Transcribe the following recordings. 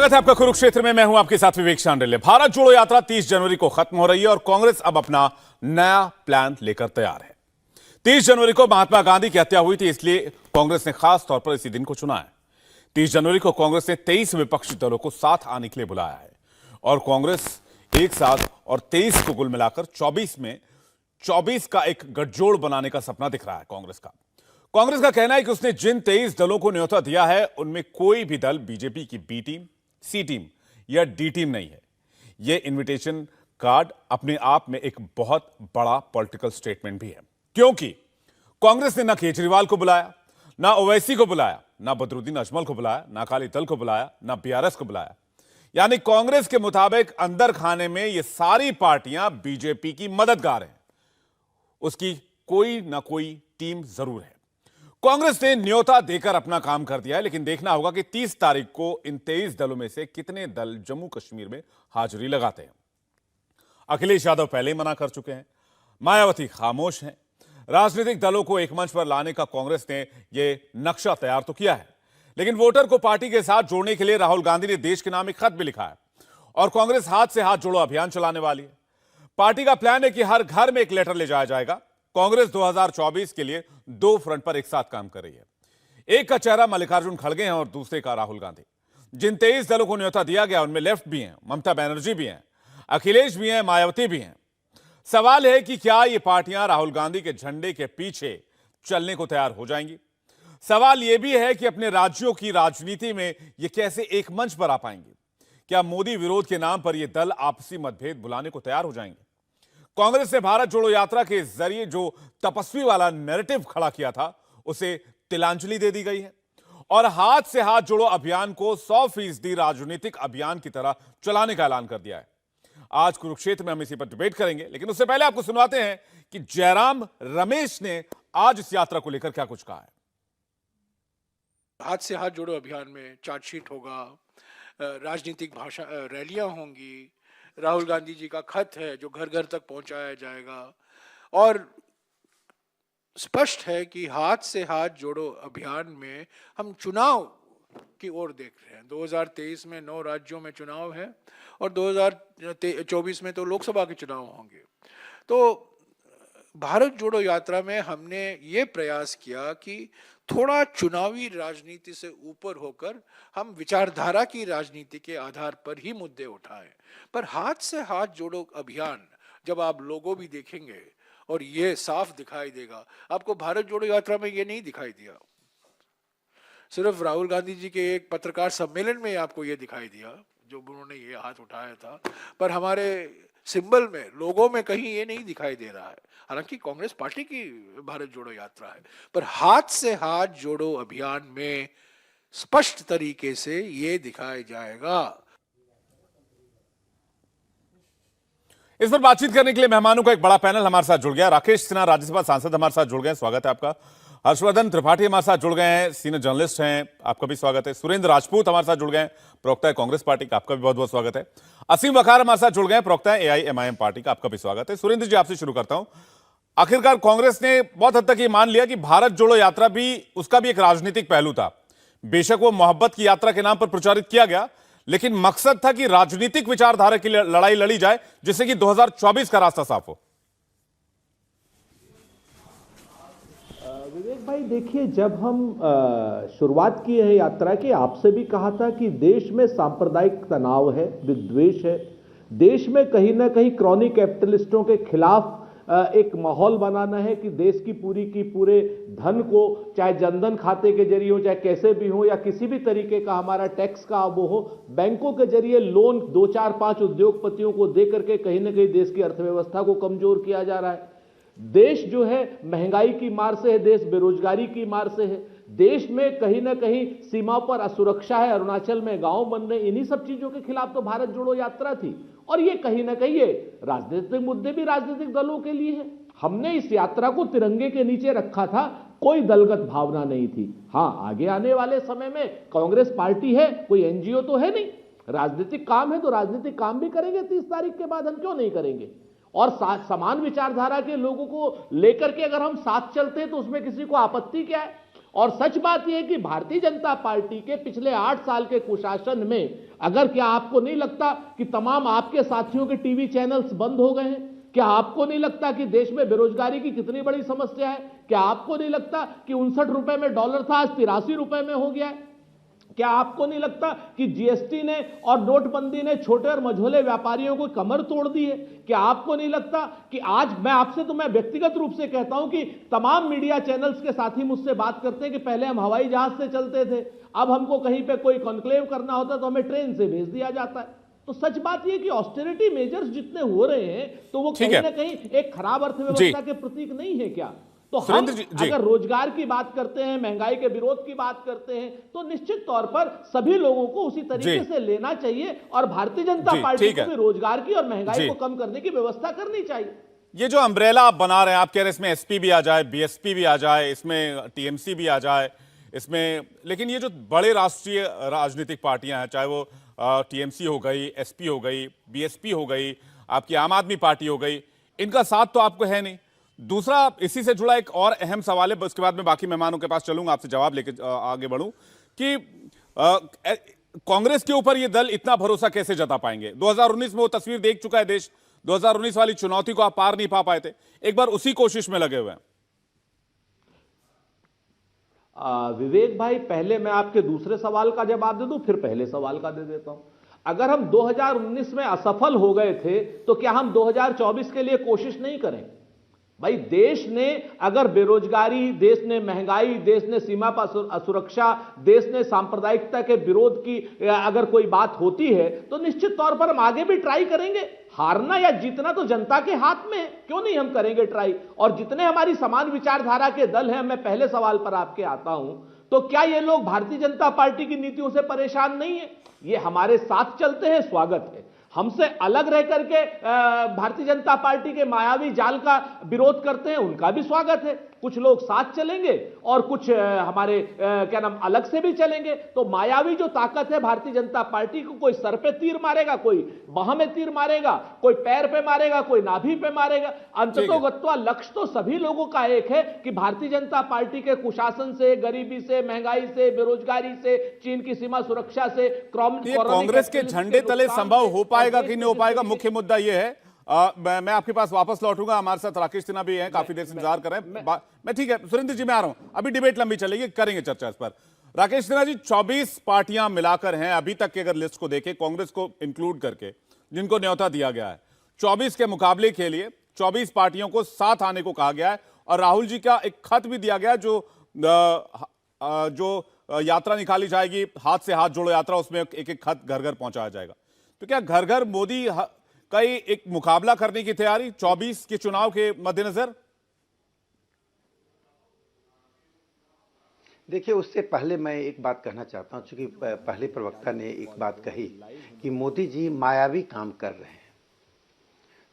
स्वागत है आपका कुरुक्षेत्र में। मैं हूं आपके साथ विवेक शांडिल्य। भारत जोड़ो यात्रा 30 जनवरी को खत्म हो रही है और कांग्रेस अब अपना नया प्लान लेकर तैयार है। 30 जनवरी को महात्मा गांधी की हत्या हुई थी, इसलिए कांग्रेस ने खास तौर पर इसी दिन को चुना है। 30 जनवरी को कांग्रेस ने 23 विपक्षी दलों को साथ आने के लिए बुलाया है और कांग्रेस एक साथ और 23 को कुल मिलाकर 24 में 24 का एक गठजोड़ बनाने का सपना दिख रहा है कांग्रेस का कहना है कि उसने जिन 23 दलों को न्योता दिया है उनमें कोई भी दल बीजेपी की बी टीम, सी टीम या डी टीम नहीं है। यह इनविटेशन कार्ड अपने आप में एक बहुत बड़ा पॉलिटिकल स्टेटमेंट भी है, क्योंकि कांग्रेस ने ना केजरीवाल को बुलाया, ना ओवैसी को बुलाया, ना बदरुद्दीन अजमल को बुलाया, ना अकाली दल को बुलाया, ना बीआरएस को बुलाया। यानी कांग्रेस के मुताबिक अंदर खाने में ये सारी पार्टियां बीजेपी की मददगार हैं, उसकी कोई ना कोई टीम जरूर है। कांग्रेस ने न्योता देकर अपना काम कर दिया है, लेकिन देखना होगा कि 30 तारीख को इन 23 दलों में से कितने दल जम्मू कश्मीर में हाजिरी लगाते हैं। अखिलेश यादव पहले ही मना कर चुके हैं, मायावती खामोश हैं। राजनीतिक दलों को एक मंच पर लाने का कांग्रेस ने यह नक्शा तैयार तो किया है, लेकिन वोटर को पार्टी के साथ जोड़ने के लिए राहुल गांधी ने देश के नाम एक खत भी लिखा है और कांग्रेस हाथ से हाथ जोड़ो अभियान चलाने वाली है। पार्टी का प्लान है कि हर घर में एक लेटर ले जाया जाएगा। कांग्रेस 2024 के लिए दो फ्रंट पर एक साथ काम कर रही है। एक का चेहरा मल्लिकार्जुन खड़गे हैं और दूसरे का राहुल गांधी। जिन 23 दलों को न्योता दिया गया उनमें लेफ्ट भी हैं, ममता बनर्जी भी हैं, अखिलेश भी हैं, मायावती भी हैं। सवाल है कि क्या ये पार्टियां राहुल गांधी के झंडे के पीछे चलने को तैयार हो जाएंगी। सवाल यह भी है कि अपने राज्यों की राजनीति में ये कैसे एक मंच पर आ पाएंगे। क्या मोदी विरोध के नाम पर यह दल आपसी मतभेद बुलाने को तैयार हो जाएंगे। कांग्रेस ने भारत जोड़ो यात्रा के जरिए जो तपस्वी वाला नैरेटिव खड़ा किया था उसे तिलांजलि दे दी गई है और हाथ से हाथ जोड़ो अभियान को 100% राजनीतिक अभियान की तरह चलाने का ऐलान कर दिया है। आज कुरुक्षेत्र में हम इसी पर डिबेट करेंगे, लेकिन उससे पहले आपको सुनवाते हैं कि जयराम रमेश ने आज इस यात्रा को लेकर क्या कुछ कहा है। हाथ से हाथ जोड़ो अभियान में चार्जशीट होगा, राजनीतिक भाषा रैलियां होंगी, राहुल गांधी जी का खत है जो घर घर तक पहुंचाया जाएगा और स्पष्ट है कि हाथ से हाथ जोड़ो अभियान में हम चुनाव की ओर देख रहे हैं। 2023 में 9 राज्यों में चुनाव है और 2024 में तो लोकसभा के चुनाव होंगे। तो भारत जोड़ो यात्रा में हमने ये प्रयास किया कि थोड़ा चुनावी राजनीति से ऊपर होकर हम विचारधारा की राजनीति के आधार पर ही मुद्दे उठाएं। पर हाथ से हाथ जोड़ो अभियान जब आप लोगों भी देखेंगे और ये साफ दिखाई देगा, आपको भारत जोड़ो यात्रा में ये नहीं दिखाई दिया। सिर्फ राहुल गांधी जी के एक पत्रकार सम्मेलन में आपको ये दिखाई दिया जो उन्होंने ये हाथ उठाया था, पर हमारे सिंबल में, लोगों में कहीं ये नहीं दिखाई दे रहा है। हालांकि कांग्रेस पार्टी की भारत जोड़ो यात्रा है, पर हाथ से हाथ जोड़ो अभियान में स्पष्ट तरीके से ये दिखाया जाएगा। इस पर बातचीत करने के लिए मेहमानों का एक बड़ा पैनल हमारे साथ जुड़ गया। राकेश सिन्हा राज्यसभा सांसद हमारे साथ जुड़ गए, स्वागत है आपका। हर्षवर्धन त्रिपाठी हमारे साथ जुड़ गए हैं, सीनियर जर्नलिस्ट हैं, आपका भी स्वागत है। सुरेंद्र राजपूत हमारे साथ जुड़ गए हैं, प्रवक्ता है कांग्रेस पार्टी का, आपका भी बहुत बहुत स्वागत है। असीम वखार हमारे साथ जुड़ गए हैं, प्रवक्ता है एआईएमआईएम पार्टी का, आपका भी स्वागत है। सुरेंद्र जी, आपसे शुरू करता हूं। आखिरकार कांग्रेस ने बहुत हद तक ये मान लिया कि भारत जोड़ो यात्रा भी, उसका भी एक राजनीतिक पहलू था। बेशक वो मोहब्बत की यात्रा के नाम पर प्रचारित किया गया, लेकिन मकसद था कि राजनीतिक विचारधारा की लड़ाई लड़ी जाए, जिससे कि 2024 का रास्ता साफ हो। विवेक भाई देखिए, जब हम शुरुआत की है यात्रा की, आपसे भी कहा था कि देश में सांप्रदायिक तनाव है, विद्वेष है, देश में कहीं ना कहीं क्रॉनिक कैपिटलिस्टों के खिलाफ एक माहौल बनाना है कि देश की पूरे धन को, चाहे जनधन खाते के जरिए हो, चाहे कैसे भी हो, या किसी भी तरीके का हमारा टैक्स का वो हो, बैंकों के जरिए लोन 2, 4, 5 उद्योगपतियों को दे करके कहीं ना कहीं देश की अर्थव्यवस्था को कमजोर किया जा रहा है। देश जो है महंगाई की मार से है, देश बेरोजगारी की मार से है, देश में कहीं ना कहीं सीमा पर असुरक्षा है, अरुणाचल में गांव बन रहे, इन्हीं सब चीजों के खिलाफ तो भारत जोड़ो यात्रा थी। और ये कहीं ना कहीं ये राजनीतिक मुद्दे भी राजनीतिक दलों के लिए है। हमने इस यात्रा को तिरंगे के नीचे रखा था, कोई दलगत भावना नहीं थी। हाँ, आगे आने वाले समय में कांग्रेस पार्टी है, कोई एनजीओ तो है नहीं, राजनीतिक काम है तो राजनीतिक काम भी करेंगे। 30 तारीख के बाद हम क्यों नहीं करेंगे। और समान विचारधारा के लोगों को लेकर के अगर हम साथ चलते हैं तो उसमें किसी को आपत्ति क्या है। और सच बात यह है कि भारतीय जनता पार्टी के पिछले 8 साल के कुशासन में अगर क्या आपको नहीं लगता कि तमाम आपके साथियों के टीवी चैनल्स बंद हो गए हैं? क्या आपको नहीं लगता कि देश में बेरोजगारी की कितनी बड़ी समस्या है? क्या आपको नहीं लगता कि 59 रुपए में डॉलर था, आज 83 रुपए में हो गया है? क्या आपको नहीं लगता कि जीएसटी ने और नोटबंदी ने छोटे और मझोले व्यापारियों को कमर तोड़ दी है? क्या आपको नहीं लगता कि आज मैं व्यक्तिगत रूप से कहता हूं कि तमाम मीडिया चैनल्स के साथी मुझसे बात करते हैं कि पहले हम हवाई जहाज से चलते थे, अब हमको कहीं पे कोई कॉन्क्लेव करना होता तो हमें ट्रेन से भेज दिया जाता है। तो सच बात यह कि ऑस्टेरिटी मेजर्स जितने हो रहे हैं तो वो कहीं ना कहीं एक खराब अर्थव्यवस्था के प्रतीक नहीं है क्या? तो हम अगर रोजगार की बात करते हैं, महंगाई के विरोध की बात करते हैं, तो निश्चित तौर पर सभी लोगों को उसी तरीके से लेना चाहिए और भारतीय जनता पार्टी को भी रोजगार की और महंगाई को कम करने की व्यवस्था करनी चाहिए। ये जो अम्ब्रेला आप बना रहे हैं, आप कह रहे हैं इसमें एसपी भी आ जाए, बीएसपी भी आ जाए, इसमें टीएमसी भी आ जाए, इसमें, लेकिन ये जो बड़े राष्ट्रीय राजनीतिक पार्टियां हैं, चाहे वो टीएमसी हो गई, एसपी हो गई, बीएसपी हो गई, आपकी आम आदमी पार्टी हो गई, इनका साथ तो आपको है नहीं। दूसरा, इसी से जुड़ा एक और अहम सवाल है, उसके बाद मैं बाकी मेहमानों के पास चलूंगा, आपसे जवाब लेके आगे बढ़ूं, कि कांग्रेस के ऊपर ये दल इतना भरोसा कैसे जता पाएंगे? 2019 में वो तस्वीर देख चुका है देश, 2019 वाली चुनौती को आप पार नहीं पा पाए थे, एक बार उसी कोशिश में लगे हुए हैं। विवेक भाई, पहले मैं आपके दूसरे सवाल का जवाब दे दूं, फिर पहले सवाल का दे देता हूं। अगर हम 2019 में असफल हो गए थे तो क्या हम 2024 के लिए कोशिश नहीं करें? भाई, देश ने अगर बेरोजगारी, देश ने महंगाई, देश ने सीमा पर असुरक्षा, देश ने सांप्रदायिकता के विरोध की अगर कोई बात होती है तो निश्चित तौर पर हम आगे भी ट्राई करेंगे। हारना या जीतना तो जनता के हाथ में है, क्यों नहीं हम करेंगे ट्राई? और जितने हमारी समान विचारधारा के दल हैं, मैं पहले सवाल पर आपके आता हूं, तो क्या ये लोग भारतीय जनता पार्टी की नीतियों से परेशान नहीं है? ये हमारे साथ चलते हैं, स्वागत है। हमसे अलग रह करके भारतीय जनता पार्टी के मायावी जाल का विरोध करते हैं, उनका भी स्वागत है। कुछ लोग साथ चलेंगे और कुछ हमारे क्या नाम अलग से भी चलेंगे। तो मायावी जो ताकत है भारतीय जनता पार्टी को, कोई सर पे तीर मारेगा, कोई बाह में तीर मारेगा, कोई पैर पे मारेगा, कोई नाभि पे मारेगा। अंततोगत्वा लक्ष्य तो सभी लोगों का एक है कि भारतीय जनता पार्टी के कुशासन से, गरीबी से, महंगाई से, बेरोजगारी से, चीन की सीमा सुरक्षा से, कांग्रेस के झंडे तले संभव हो पाएगा कि नहीं हो पाएगा, मुख्य मुद्दा यह है। मैं आपके पास वापस लौटूंगा, हमारे साथ राकेश सिन्हा भी हैं, काफी देर से इंतजार कर रहे हैं। मैं ठीक है सुरेंद्र जी, मैं आ रहा हूं, अभी डिबेट लंबी चलेगी, करेंगे चर्चा इस पर। राकेश सिन्हा जी, 24 पार्टियां मिलाकर हैं अभी तक की, अगर लिस्ट को देखें कांग्रेस को इंक्लूड करके, जिनको न्योता दिया गया है, 24 के मुकाबले के लिए 24 पार्टियों को साथ आने को कहा गया है। और राहुल जी का एक खत भी दिया गया जो यात्रा निकाली जाएगी, हाथ से हाथ जोड़ो यात्रा, उसमें एक एक खत घर घर पहुंचाया जाएगा। तो क्या घर घर मोदी का एक मुकाबला करने की तैयारी 24 के चुनाव के मद्देनजर? देखिए, उससे पहले मैं एक बात कहना चाहता हूं, चूंकि पहले प्रवक्ता ने एक बात कही कि मोदी जी मायावी काम कर रहे हैं,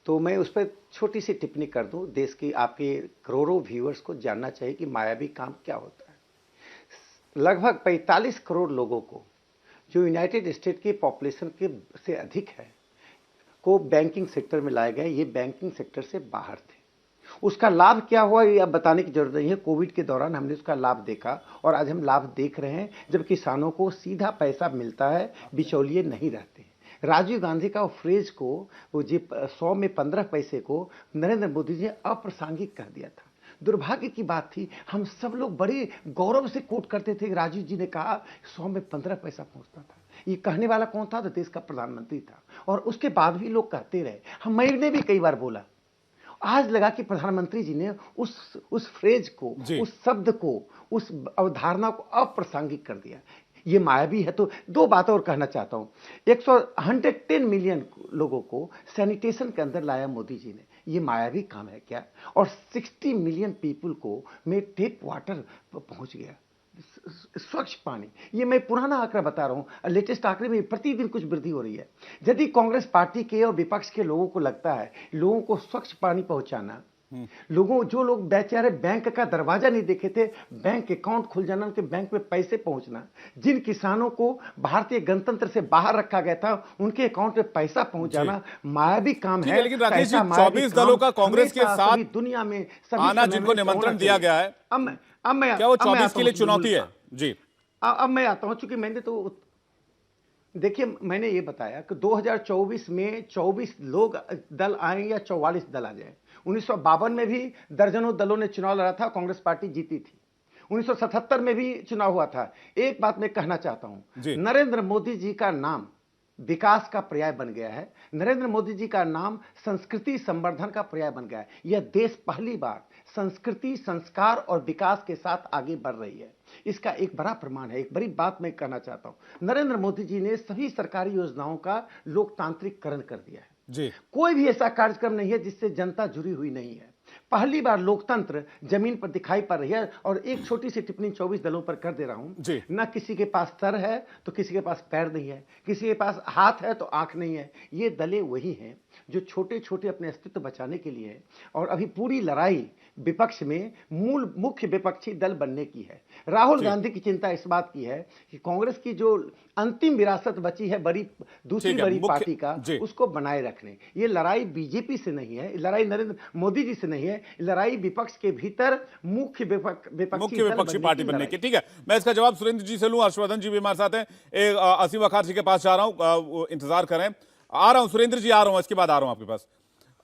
तो मैं उस पर छोटी सी टिप्पणी कर दूं। देश की आपके करोड़ों व्यूअर्स को जानना चाहिए कि मायावी काम क्या होता है। लगभग 45 करोड़ लोगों को, जो यूनाइटेड स्टेट की पॉपुलेशन के से अधिक है, को बैंकिंग सेक्टर में लाए गए। ये बैंकिंग सेक्टर से बाहर थे। उसका लाभ क्या हुआ ये अब बताने की जरूरत नहीं है। कोविड के दौरान हमने उसका लाभ देखा और आज हम लाभ देख रहे हैं, जब किसानों को सीधा पैसा मिलता है, बिचौलिए नहीं रहते। राजीव गांधी का फ्रेज को, वो जी 100 में 15 पैसे को नरेंद्र मोदी जी ने अप्रासंगिक कह दिया था। दुर्भाग्य की बात थी, हम सब लोग बड़े गौरव से कोट करते थे, राजीव जी ने कहा 100 में 15 पैसा पहुंचता था। ये कहने वाला कौन था? तो देश का प्रधानमंत्री था। और उसके बाद भी लोग कहते रहे, हम ने भी कई बार बोला। आज लगा कि प्रधानमंत्री जी ने उस फ्रेज को, उस शब्द को, उस अवधारणा को अप्रासंगिक कर दिया। ये मायावी है। तो दो बातें और कहना चाहता हूं। 110 मिलियन लोगों को सैनिटेशन के अंदर लाया मोदी जी ने, ये मायावी काम है क्या? और 60 मिलियन पीपल को में टेप वाटर पहुंच गया, स्वच्छ पानी। ये मैं पुराना आंकड़ा बता रहा हूं, लेटेस्ट आंकड़े में प्रतिदिन कुछ वृद्धि हो रही है। यदि कांग्रेस पार्टी के और विपक्ष के लोगों को लगता है लोगों को स्वच्छ पानी पहुंचाना जो लोग बेचारे बैंक का दरवाजा नहीं देखे थे, बैंक अकाउंट खुल जाना, उनके बैंक में पैसे पहुंचना, जिन किसानों को भारतीय गणतंत्र से बाहर रखा गया था उनके अकाउंट में पैसा पहुंच जाना मायावी काम है। लेकिन राकेश जी, ऐसा मायावी 24 दलों का काम कांग्रेस के हमेशा साथ सभी दुनिया में आना, जिनको निमंत्रण दिया गया है, क्या वो 24 के लिए चुनौती है? जी, अब मैं आता हूं, चूंकि मैंने तो देखिए, मैंने ये बताया कि 2024 में 24 लोग दल आए या 44 दल आ जाए। 1952 में भी दर्जनों दलों ने चुनाव लड़ा था, कांग्रेस पार्टी जीती थी। 1977 में भी चुनाव हुआ था। एक बात मैं कहना चाहता हूं, नरेंद्र मोदी जी का नाम विकास का पर्याय बन गया है। नरेंद्र मोदी जी का नाम संस्कृति संवर्धन का पर्याय बन गया है। यह देश पहली बार संस्कृति, संस्कार और विकास के साथ आगे बढ़ रही है। इसका एक बड़ा प्रमाण है। एक बड़ी बात मैं कहना चाहता हूं, नरेंद्र मोदी जी ने सभी सरकारी योजनाओं का लोकतांत्रिकरण कर दिया है जी। कोई भी ऐसा कार्यक्रम नहीं है जिससे जनता जुड़ी हुई नहीं है। पहली बार लोकतंत्र जमीन पर दिखाई पड़ रही है। और एक छोटी सी टिप्पणी 24 दलों पर कर दे रहा हूं, ना किसी के पास सर है तो किसी के पास पैर नहीं है, किसी के पास हाथ है तो आंख नहीं है। ये दलें वही हैं जो छोटे छोटे अपने अस्तित्व बचाने के लिए है। और अभी पूरी लड़ाई विपक्ष में मुख्य विपक्षी दल बनने की है। राहुल गांधी की चिंता इस बात की है कि कांग्रेस की जो अंतिम विरासत बची है दूसरी बड़ी पार्टी का, उसको बनाए रखने। ये लड़ाई बीजेपी से नहीं है, लड़ाई नरेंद्र मोदी जी से नहीं है, लड़ाई विपक्ष के भीतर मुख्य विपक्षी पार्टी बनने की। ठीक है, मैं इसका जवाब सुरेंद्र जी से लूं। हर्षवर्धन जी भी हमारे साथ हैं। असीम वखार जी के पास जा रहा हूं, इंतजार करें, आ रहा हूं। सुरेंद्र जी आ रहा हूं, इसके बाद आ रहा हूं आपके पास।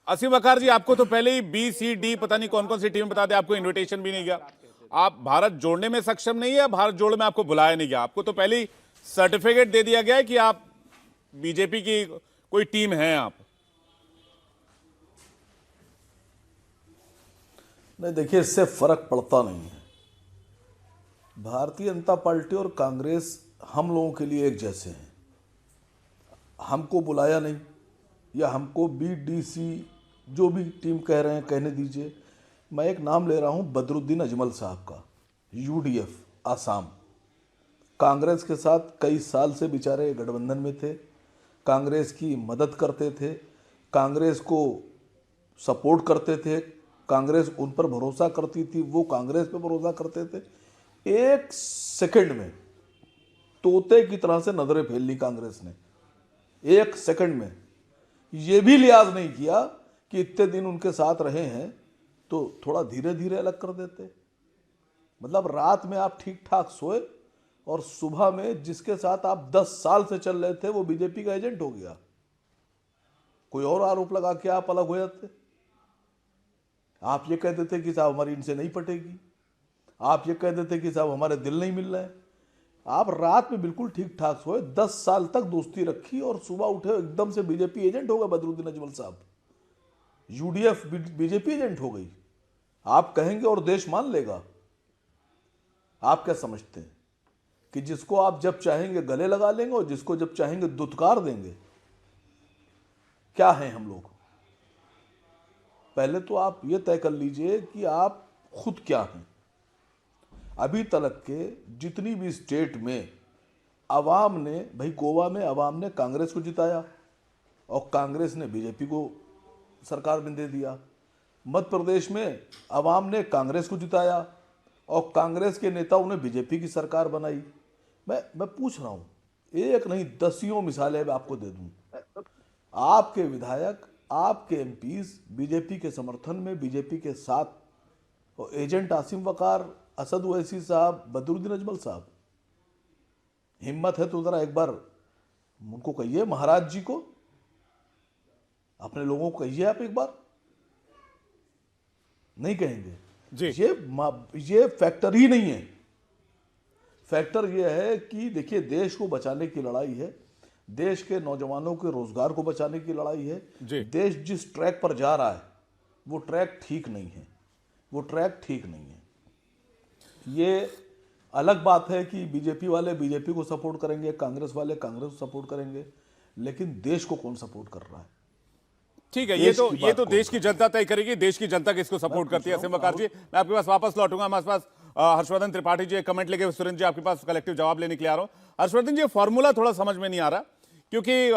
असीम वखार जी, आपको तो पहले ही बी सी डी पता नहीं कौन कौन सी टीम बता दे, आपको इन्विटेशन भी नहीं गया। आप भारत जोड़ने में सक्षम नहीं है, भारत जोड़ में आपको बुलाया नहीं गया। आपको तो पहले ही सर्टिफिकेट दे दिया गया है कि आप बीजेपी की कोई टीम है। आप नहीं, देखिए, इससे फर्क पड़ता नहीं है। भारतीय जनता पार्टी और कांग्रेस हम लोगों के लिए एक जैसे हैं। हमको बुलाया नहीं, या हमको बीडीसी जो भी टीम कह रहे हैं कहने दीजिए। मैं एक नाम ले रहा हूं, बदरुद्दीन अजमल साहब का, यूडीएफ आसाम। कांग्रेस के साथ कई साल से बेचारे गठबंधन में थे, कांग्रेस की मदद करते थे, कांग्रेस को सपोर्ट करते थे, कांग्रेस उन पर भरोसा करती थी, वो कांग्रेस पे भरोसा करते थे। एक सेकंड में तोते की तरह से नजरें फेर ली कांग्रेस ने। एक सेकंड में ये भी लिहाज नहीं किया कि इतने दिन उनके साथ रहे हैं तो थोड़ा धीरे धीरे अलग कर देते। मतलब रात में आप ठीक ठाक सोए और सुबह में जिसके साथ आप 10 साल से चल रहे थे वो बीजेपी का एजेंट हो गया, कोई और आरोप लगा के आप अलग हो जाते। आप ये कहते थे कि साहब हमारी इनसे नहीं पटेगी, आप ये कहते थे कि साहब हमारे दिल नहीं मिल रहे हैं। आप रात में बिल्कुल ठीक ठाक सोए, 10 साल तक दोस्ती रखी और सुबह उठे एकदम से बीजेपी एजेंट हो गए बदरुद्दीन अजमल साहब। यूडीएफ बीजेपी एजेंट हो गई। आप कहेंगे और देश मान लेगा। आप क्या समझते हैं कि जिसको आप जब चाहेंगे गले लगा लेंगे और जिसको जब चाहेंगे दुत्कार देंगे? क्या हैं हम लोग? पहले तो आप ये तय कर लीजिए कि आप खुद क्या हैं। अभी तक के जितनी भी स्टेट में अवाम ने, भाई गोवा में अवाम ने कांग्रेस को जिताया और कांग्रेस ने बीजेपी को सरकार में दे दिया। मध्य प्रदेश में अवाम ने कांग्रेस को जिताया और कांग्रेस के नेताओं ने बीजेपी की सरकार बनाई। मैं पूछ रहा हूँ, एक नहीं दसियों मिसालें मैं आपको दे दूँ। आपके विधायक, आपके एमपीज बीजेपी के समर्थन में, बीजेपी के साथ, और एजेंट आसिम वकार, असद ओवैसी साहब, बदरुद्दीन अजमल साहब। हिम्मत है तो जरा एक बार उनको कहिए, महाराज जी को, अपने लोगों को कहिए आप एक बार। नहीं कहेंगे जी। ये फैक्टर ही नहीं है। फैक्टर ये है कि देखिए, देश को बचाने की लड़ाई है, देश के नौजवानों के रोजगार को बचाने की लड़ाई है। देश जिस ट्रैक पर जा रहा है वो ट्रैक ठीक नहीं है, वो ट्रैक ठीक नहीं है। ये अलग बात है कि बीजेपी वाले बीजेपी को सपोर्ट करेंगे, कांग्रेस वाले कांग्रेस को सपोर्ट करेंगे, लेकिन देश को कौन सपोर्ट कर रहा है? ठीक है, ये तो देश की जनता तय करेगी, देश की जनता किसको सपोर्ट करती है। असीम वकार जी, मैं आपके पास वापस लौटूंगा। हमारे पास हर्षवर्धन त्रिपाठी जी एक कमेंट लेके, सुरेंद्र जी आपके पास कलेक्टिव जवाब लेने के लिए आ रहा हूं। हर्षवर्धन जी, फॉर्मूला थोड़ा समझ में नहीं आ रहा, क्योंकि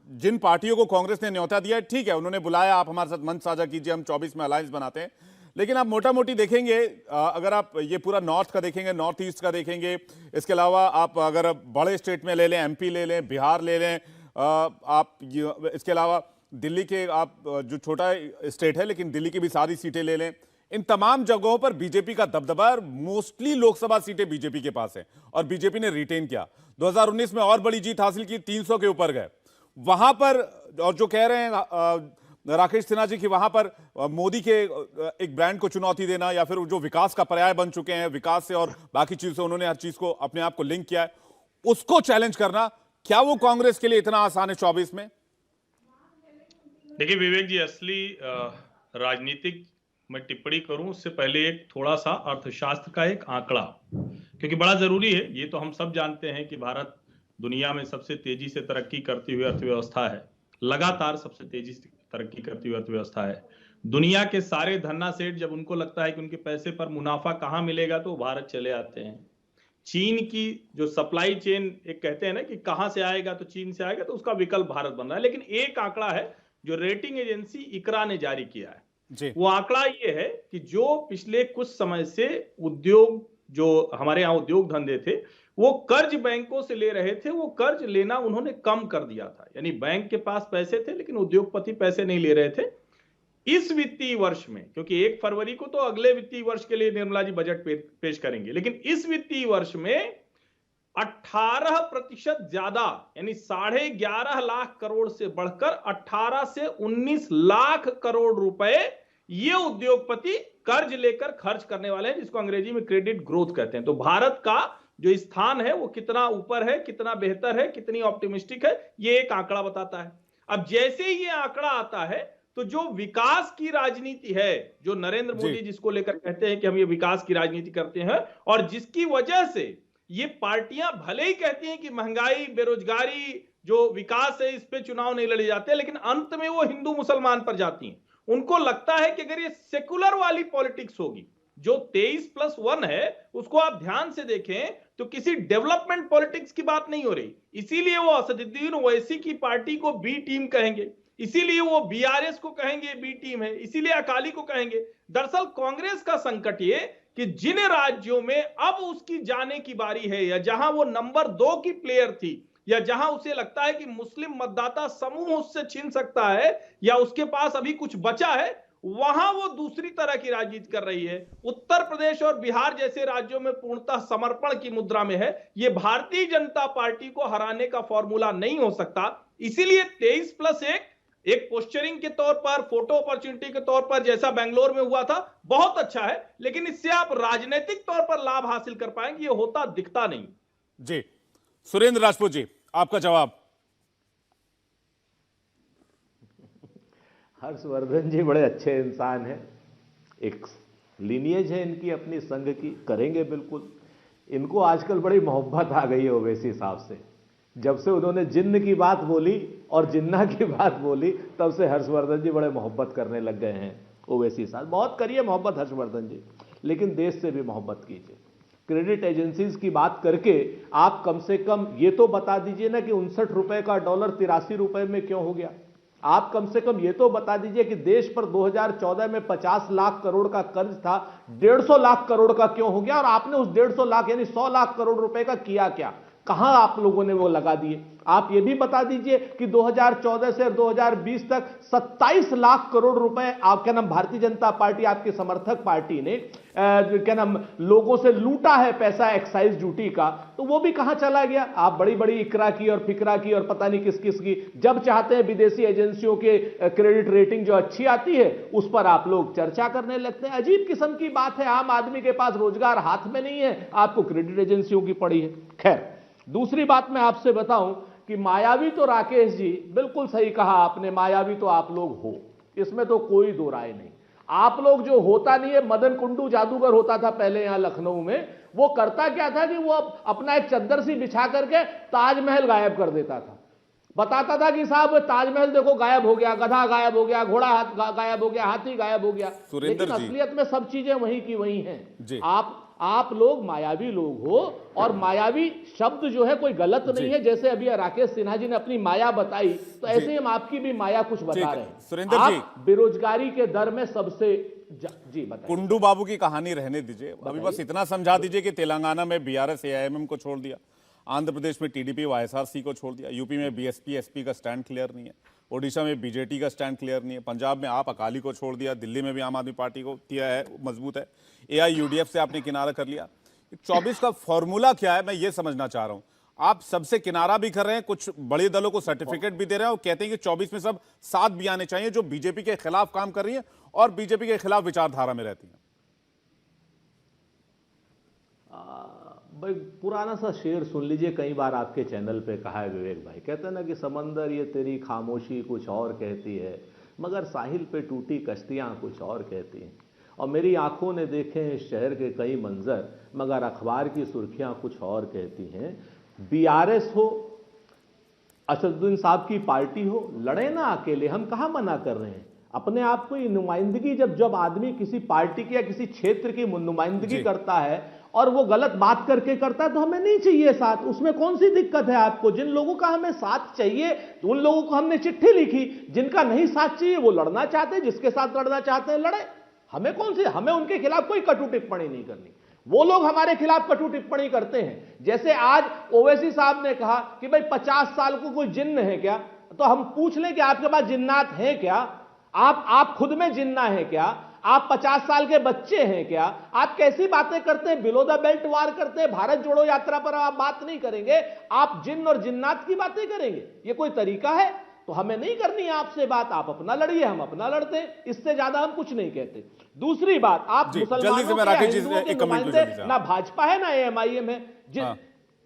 जिन पार्टियों को कांग्रेस ने न्योता दिया है, ठीक है, उन्होंने बुलाया, आप हमारे साथ मंच साझा कीजिए, हम 24 में अलायंस बनाते हैं। लेकिन आप मोटा मोटी देखेंगे, अगर आप ये पूरा नॉर्थ का देखेंगे, नॉर्थ ईस्ट का देखेंगे, इसके अलावा आप अगर बड़े स्टेट में ले लें, एमपी ले लें, बिहार ले लें, आप इसके अलावा दिल्ली के, आप जो छोटा स्टेट है लेकिन दिल्ली की भी सारी सीटें ले लें, इन तमाम जगहों पर बीजेपी का दबदबा, मोस्टली लोकसभा सीटें बीजेपी के पास है और बीजेपी ने रिटेन किया। 2019 में और बड़ी जीत हासिल की, 300 के ऊपर गए वहां पर। और जो कह रहे हैं राकेश सिन्हा जी की वहां पर मोदी के एक ब्रांड को चुनौती देना, या फिर जो विकास का पर्याय बन चुके हैं, विकास से और बाकी चीज से उन्होंने हर चीज को अपने आप को लिंक किया है, उसको चैलेंज करना, क्या वो कांग्रेस के लिए इतना आसान है 24 में? देखिए विवेक जी, असली राजनीतिक मैं टिप्पणी करूं उससे पहले एक थोड़ा सा अर्थशास्त्र का एक आंकड़ा, क्योंकि बड़ा जरूरी है। ये तो हम सब जानते हैं कि भारत दुनिया में सबसे तेजी से तरक्की करती हुई अर्थव्यवस्था है, लगातार सबसे तेजी से तरक्की करती हुई अर्थव्यवस्था है। दुनिया के सारे धन्ना सेठ जब उनको लगता है कि उनके पैसे पर मुनाफा कहां मिलेगा तो भारत चले आते हैं। चीन की जो सप्लाई चेन एक कहते हैं ना कि कहां से आएगा, तो चीन से आएगा, तो उसका विकल्प भारत बन रहा है। लेकिन एक आंकड़ा है जो रेटिंग एजेंसी इकरा ने जारी किया है जी। वो आंकड़ा ये है कि जो पिछले कुछ समय से उद्योग, जो हमारे यहाँ उद्योग धंधे थे, वो कर्ज बैंकों से ले रहे थे, वो कर्ज लेना उन्होंने कम कर दिया था। यानी बैंक के पास पैसे थे लेकिन उद्योगपति पैसे नहीं ले रहे थे। इस वित्तीय वर्ष में, क्योंकि 1 फरवरी को तो अगले वित्तीय वर्ष के लिए निर्मला जी बजट पेश करेंगे, लेकिन इस वित्तीय वर्ष में 18% ज्यादा, यानी 11.5 लाख करोड़ से बढ़कर 18 से 19 लाख करोड़ रुपए ये उद्योगपति कर्ज लेकर खर्च करने वाले हैं, जिसको अंग्रेजी में क्रेडिट ग्रोथ कहते हैं। तो भारत का जो स्थान है वो कितना ऊपर है, कितना बेहतर है, कितनी ऑप्टिमिस्टिक है, ये एक आंकड़ा बताता है। अब जैसे ही ये आंकड़ा आता है तो जो विकास की राजनीति है, जो नरेंद्र मोदी जिसको लेकर कहते हैं कि हम ये विकास की राजनीति करते हैं, और जिसकी वजह से ये पार्टियां भले ही कहती हैं कि महंगाई, बेरोजगारी, जो विकास है, इस पे चुनाव नहीं लड़े जाते, लेकिन अंत में वो हिंदू मुसलमान पर जाती हैं। उनको लगता है कि अगर ये सेकुलर वाली पॉलिटिक्स होगी, जो 23+1 है, उसको आप ध्यान से देखें तो किसी डेवलपमेंट पॉलिटिक्स की बात नहीं हो रही। इसीलिए वो असदुद्दीन ओवैसी की पार्टी को बी टीम कहेंगे, इसीलिए वो बीआरएस को कहेंगे बी टीम है, इसीलिए अकाली को कहेंगे। दरअसल कांग्रेस का संकट ये कि जिन राज्यों में अब उसकी जाने की बारी है, या जहां वो नंबर 2 की प्लेयर थी, या जहां उसे लगता है कि मुस्लिम मतदाता समूह उससे छीन सकता है, या उसके पास अभी कुछ बचा है, वहां वो दूसरी तरह की राजनीति कर रही है। उत्तर प्रदेश और बिहार जैसे राज्यों में पूर्णतः समर्पण की मुद्रा में है। ये भारतीय जनता पार्टी को हराने का फॉर्मूला नहीं हो सकता। इसीलिए 23+1 एक पोस्चरिंग के तौर पर, फोटो अपॉर्चुनिटी के तौर पर, जैसा बेंगलोर में हुआ था, बहुत अच्छा है, लेकिन इससे आप राजनीतिक तौर पर लाभ हासिल कर पाएंगे, ये होता दिखता नहीं। जी, सुरेंद्र राजपूत जी, आपका जवाब। हर्षवर्धन जी बड़े अच्छे इंसान हैं, एक लीनिएज है इनकी अपनी संघ की, करेंगे बिल्कुल। इनको आजकल बड़ी मोहब्बत आ गई है ओवैसी साहब से। जब से उन्होंने जिन्न की बात बोली और जिन्ना की बात बोली, तब से हर्षवर्धन जी बड़े मोहब्बत करने लग गए हैं ओवैसी साहब। बहुत करिए मोहब्बत हर्षवर्धन जी, लेकिन देश से भी मोहब्बत कीजिए। क्रेडिट एजेंसीज की बात करके आप कम से कम ये तो बता दीजिए ना कि 59 रुपए का डॉलर 83 रुपए में क्यों हो गया। आप कम से कम ये तो बता दीजिए कि देश पर 2014 में 50 लाख करोड़ का कर्ज था, 150 लाख करोड़ का क्यों हो गया, और आपने उस 150 लाख यानी 100 लाख करोड़ रुपए का किया क्या, कहां आप लोगों ने वो लगा दिए। आप ये भी बता दीजिए कि 2014 से 2020 तक 27 लाख करोड़ रुपए आप क्या नाम भारतीय जनता पार्टी, आपकी समर्थक पार्टी ने क्या नाम लोगों से लूटा है पैसा एक्साइज ड्यूटी का, तो वो भी कहां चला गया। आप बड़ी बड़ी इकरा की और फिकरा की और पता नहीं किस किस की, जब चाहते हैं विदेशी एजेंसियों के क्रेडिट रेटिंग जो अच्छी आती है उस पर आप लोग चर्चा करने लगते हैं। अजीब किस्म की बात है, आम आदमी के पास रोजगार हाथ में नहीं है, आपको क्रेडिट एजेंसियों की पड़ी है। खैर, दूसरी बात मैं आपसे बताऊं कि मायावी तो राकेश जी बिल्कुल सही कहा आपने, मायावी तो आप लोग हो, इसमें तो कोई दो राय नहीं। आप लोग जो होता नहीं है, मदन कुंडू जादूगर होता था पहले यहां लखनऊ में, वो करता क्या था कि वो अपना एक चद्दर सी बिछा करके ताजमहल गायब कर देता था। बताता था कि साहब ताजमहल देखो गायब हो गया, गधा गायब हो गया, घोड़ा गायब हो गया, हाथी गायब हो गया, लेकिन असलियत में सब चीजें वहीं की वहीं हैं। आप आप लोग मायावी लोग हो, और मायावी शब्द जो है कोई गलत नहीं है। जैसे अभी राकेश सिन्हा जी ने अपनी माया बताई, तो ऐसे ही हम आपकी भी माया कुछ बता रहे हैं। सुरेंद्र जी, आप बेरोजगारी के दर में सबसे जी बताइए। कुंडू बाबू की कहानी रहने दीजिए, अभी बस इतना समझा दीजिए कि तेलंगाना में बीआरएस एआईएमएम को छोड़ दिया, आंध्र प्रदेश में टीडीपी वाईएसआरसी को छोड़ दिया, यूपी में बीएसपी एसपी का स्टैंड क्लियर नहीं है, ओडिशा में बीजेटी का स्टैंड क्लियर नहीं है, पंजाब में आप अकाली को छोड़ दिया, दिल्ली में भी आम आदमी पार्टी को दिया है, मजबूत है, एआईयूडीएफ से आपने किनारा कर लिया। 24 का फॉर्मूला क्या है, मैं ये समझना चाह रहा हूं। आप सबसे किनारा भी कर रहे हैं, कुछ बड़े दलों को सर्टिफिकेट भी दे रहे हैं और कहते हैं कि 24 में सब साथ भी आने चाहिए जो बीजेपी के खिलाफ काम कर रही है और बीजेपी के खिलाफ विचारधारा में रहती है। भाई पुराना सा शेर सुन लीजिए, कई बार आपके चैनल पे कहा है विवेक भाई, कहते हैं ना कि समंदर ये तेरी खामोशी कुछ और कहती है, मगर साहिल पे टूटी कश्तियां कुछ और कहती हैं। और मेरी आंखों ने देखे हैं इस शहर के कई मंजर, मगर अखबार की सुर्खियां कुछ और कहती हैं। बीआरएस हो, असदुद्दीन साहब की पार्टी हो, लड़े ना अकेले, हम कहां मना कर रहे हैं। अपने आप को नुमाइंदगी, जब आदमी किसी पार्टी की या किसी क्षेत्र की नुमाइंदगी करता है और वो गलत बात करके करता है, तो हमें नहीं चाहिए साथ, उसमें कौन सी दिक्कत है आपको। जिन लोगों का हमें साथ चाहिए, तो उन लोगों को हमने चिट्ठी लिखी, जिनका नहीं साथ चाहिए वो लड़ना चाहते हैं, जिसके साथ लड़ना चाहते हैं लड़े, हमें कौन सी, हमें उनके खिलाफ कोई कटु टिप्पणी नहीं करनी। वो लोग हमारे खिलाफ कटु टिप्पणी करते हैं। जैसे आज ओवैसी साहब ने कहा कि भाई 50 साल को कोई जिन्न है क्या, तो हम पूछ लें कि आपके पास जिन्नात हैं क्या, आप खुद में जिन्ना है क्या, आप 50 साल के बच्चे हैं क्या, आप कैसी बातें करते हैं, बिलो द बेल्ट वार करते हैं, भारत जोड़ो यात्रा पर आप बात नहीं करेंगे, आप जिन्न और जिन्नात की बातें करेंगे, ये कोई तरीका है। तो हमें नहीं करनी है आपसे बात, आप अपना लड़िए, हम अपना लड़ते हैं, इससे ज्यादा हम कुछ नहीं कहते। दूसरी बात, आप मुसलमानों के हिंदुओं के नुमाइंदे, ना भाजपा है ना एएमआईएम है।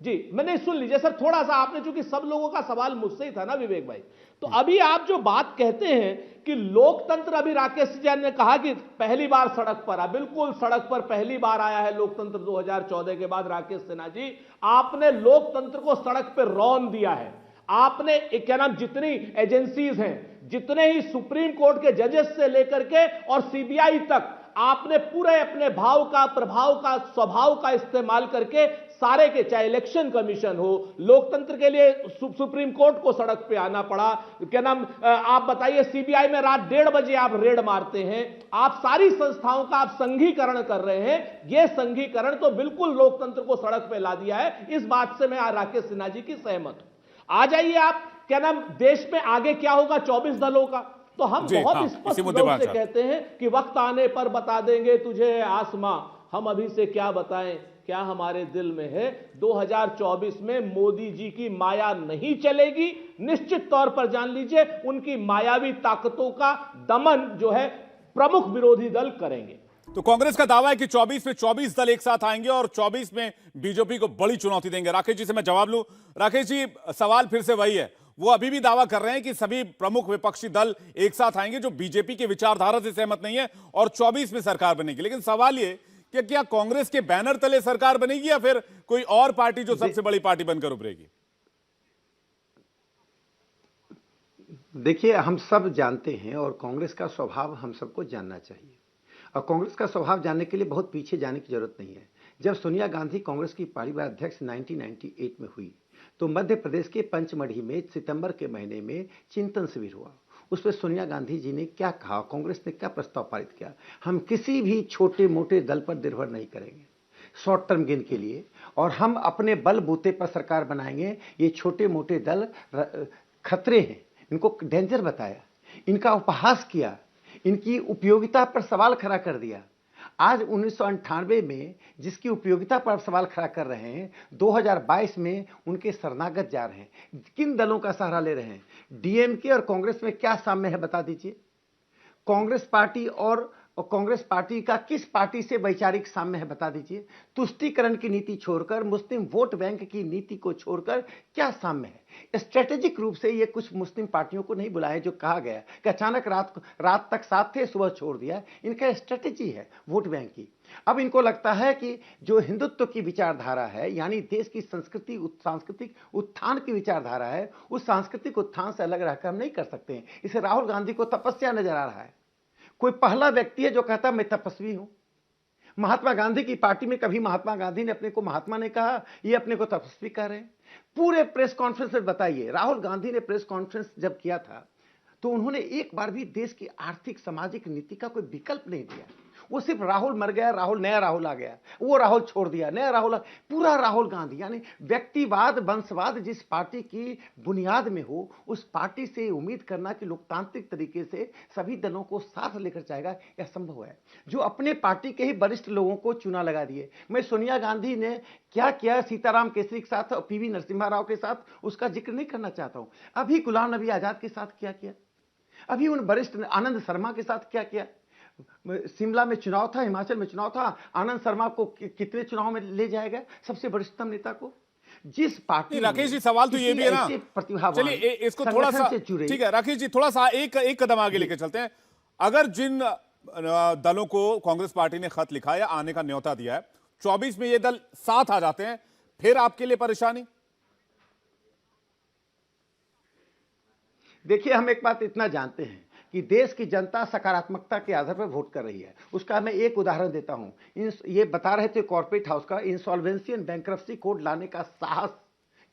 जी मैंने सुन लीजिए सर, थोड़ा सा आपने, चूंकि सब लोगों का सवाल मुझसे ही था ना विवेक भाई, तो अभी आप जो बात कहते हैं कि लोकतंत्र, अभी राकेश जैन ने कहा कि पहली बार सड़क पर आ, बिल्कुल सड़क पर पहली बार आया है लोकतंत्र 2014 के बाद। राकेश सिन्हा जी, आपने लोकतंत्र को सड़क पर रौंद दिया है। आपने क्या नाम, जितनी एजेंसीज हैं, जितने ही सुप्रीम कोर्ट के जजेस से लेकर के और सीबीआई तक, आपने पूरे अपने भाव का, प्रभाव का, स्वभाव का इस्तेमाल करके सारे के, चाहे इलेक्शन कमीशन हो, लोकतंत्र के लिए सुप्रीम कोर्ट को सड़क पे आना पड़ा, क्या नाम, आप बताइए सीबीआई में रात 1:30 बजे आप रेड मारते हैं, आप सारी संस्थाओं का आप संघीकरण कर रहे हैं। यह संघीकरण तो बिल्कुल लोकतंत्र को सड़क पे ला दिया है। इस बात से मैं राकेश सिन्हा जी की सहमत हूं। आ जाइए आप, क्या नाम, देश में आगे क्या होगा 24 दलों का, तो हम बहुत स्पष्ट रूप से कहते हैं कि वक्त आने पर बता देंगे तुझे आसमां, हम अभी से क्या बताएं क्या हमारे दिल में है। 2024 में मोदी जी की माया नहीं चलेगी, निश्चित तौर पर जान लीजिए, उनकी मायावी ताकतों का दमन जो है प्रमुख विरोधी दल करेंगे। तो कांग्रेस का दावा है कि 24 में 24 दल एक साथ आएंगे और 24 में बीजेपी को बड़ी चुनौती देंगे। राकेश जी से मैं जवाब लूं। राकेश जी, सवाल फिर से वही है, वो अभी भी दावा कर रहे हैं कि सभी प्रमुख विपक्षी दल एक साथ आएंगे जो बीजेपी की विचारधारा से सहमत नहीं है और 24 में सरकार बनेगी। लेकिन सवाल ये कि क्या कांग्रेस के बैनर तले सरकार बनेगी या फिर कोई और पार्टी जो सबसे बड़ी पार्टी बनकर उभरेगी? देखिए, हम सब जानते हैं और कांग्रेस का स्वभाव हम सबको जानना चाहिए, और कांग्रेस का स्वभाव जानने के लिए बहुत पीछे जाने की जरूरत नहीं है। जब सोनिया गांधी कांग्रेस की पहली बार अध्यक्ष 1998 में हुई, तो मध्य प्रदेश के पंचमढ़ी में सितंबर के महीने में चिंतन शिविर हुआ। उस पर सोनिया गांधी जी ने क्या कहा, कांग्रेस ने क्या प्रस्ताव पारित किया, हम किसी भी छोटे मोटे दल पर निर्भर नहीं करेंगे शॉर्ट टर्म गेन के लिए, और हम अपने बलबूते पर सरकार बनाएंगे। ये छोटे मोटे दल खतरे हैं, इनको डेंजर बताया, इनका उपहास किया, इनकी उपयोगिता पर सवाल खड़ा कर दिया। आज 1998 में जिसकी उपयोगिता पर सवाल खड़ा कर रहे हैं, 2022 में उनके शरणागत जा रहे हैं। किन दलों का सहारा ले रहे हैं? डीएमके और कांग्रेस में क्या साम्य है बता दीजिए। कांग्रेस पार्टी और कांग्रेस पार्टी का किस पार्टी से वैचारिक साम्य है बता दीजिए। तुष्टीकरण की नीति छोड़कर, मुस्लिम वोट बैंक की नीति को छोड़कर क्या साम्य है? स्ट्रेटेजिक रूप से ये कुछ मुस्लिम पार्टियों को नहीं बुलाया, जो कहा गया कि अचानक रात तक साथ थे, सुबह छोड़ दिया। इनका स्ट्रेटेजी है वोट बैंक की। अब इनको लगता है कि जो हिंदुत्व की विचारधारा है, यानी देश की सांस्कृतिक उत्थान की विचारधारा है, उस सांस्कृतिक उत्थान से अलग रहकर हम नहीं कर सकते हैं। इसे राहुल गांधी को तपस्या नजर आ रहा है। कोई पहला व्यक्ति है जो कहता मैं तपस्वी हूं। महात्मा गांधी की पार्टी में कभी महात्मा गांधी ने अपने को महात्मा ने कहा, ये अपने को तपस्वी कह रहे हैं। पूरे प्रेस कॉन्फ्रेंस में बताइए, राहुल गांधी ने प्रेस कॉन्फ्रेंस जब किया था तो उन्होंने एक बार भी देश की आर्थिक सामाजिक नीति का कोई विकल्प नहीं दिया। वो सिर्फ राहुल मर गया, राहुल नया राहुल आ गया, वो राहुल छोड़ दिया, नया राहुल पूरा राहुल गांधी, यानी व्यक्तिवाद वंशवाद जिस पार्टी की बुनियाद में हो, उस पार्टी से उम्मीद करना कि लोकतांत्रिक तरीके से सभी दलों को साथ लेकर जाएगा, यह संभव है। जो अपने पार्टी के ही वरिष्ठ लोगों को चुना लगा दिए। मैं सोनिया गांधी ने क्या किया सीताराम केसरी के साथ और पीवी नरसिम्हा राव के साथ, उसका जिक्र नहीं करना चाहता हूं। अभी गुलाम नबी आजाद के साथ क्या किया, अभी उन वरिष्ठ आनंद शर्मा के साथ क्या किया। शिमला में चुनाव था, हिमाचल में चुनाव था, आनंद शर्मा को कितने चुनाव में ले जाएगा, सबसे वरिष्ठतम नेता को। जिस पार्टी राकेश जी, सवाल तो ये भी है ना, चलिए इसको थोड़ा सा, ठीक है राकेश जी, थोड़ा सा एक कदम आगे लेके चलते हैं। अगर जिन दलों को कांग्रेस पार्टी ने खत लिखा या आने का न्योता दिया है, 24 में ये दल साथ आ जाते हैं, फिर आपके लिए परेशानी? देखिए, हम एक बात इतना जानते हैं कि देश की जनता सकारात्मकता के आधार पर वोट कर रही है। उसका मैं एक उदाहरण देता हूं। ये बता रहे थे कॉर्पोरेट हाउस का इंसॉल्वेंसी एंड बैंक्रप्सी कोड लाने का साहस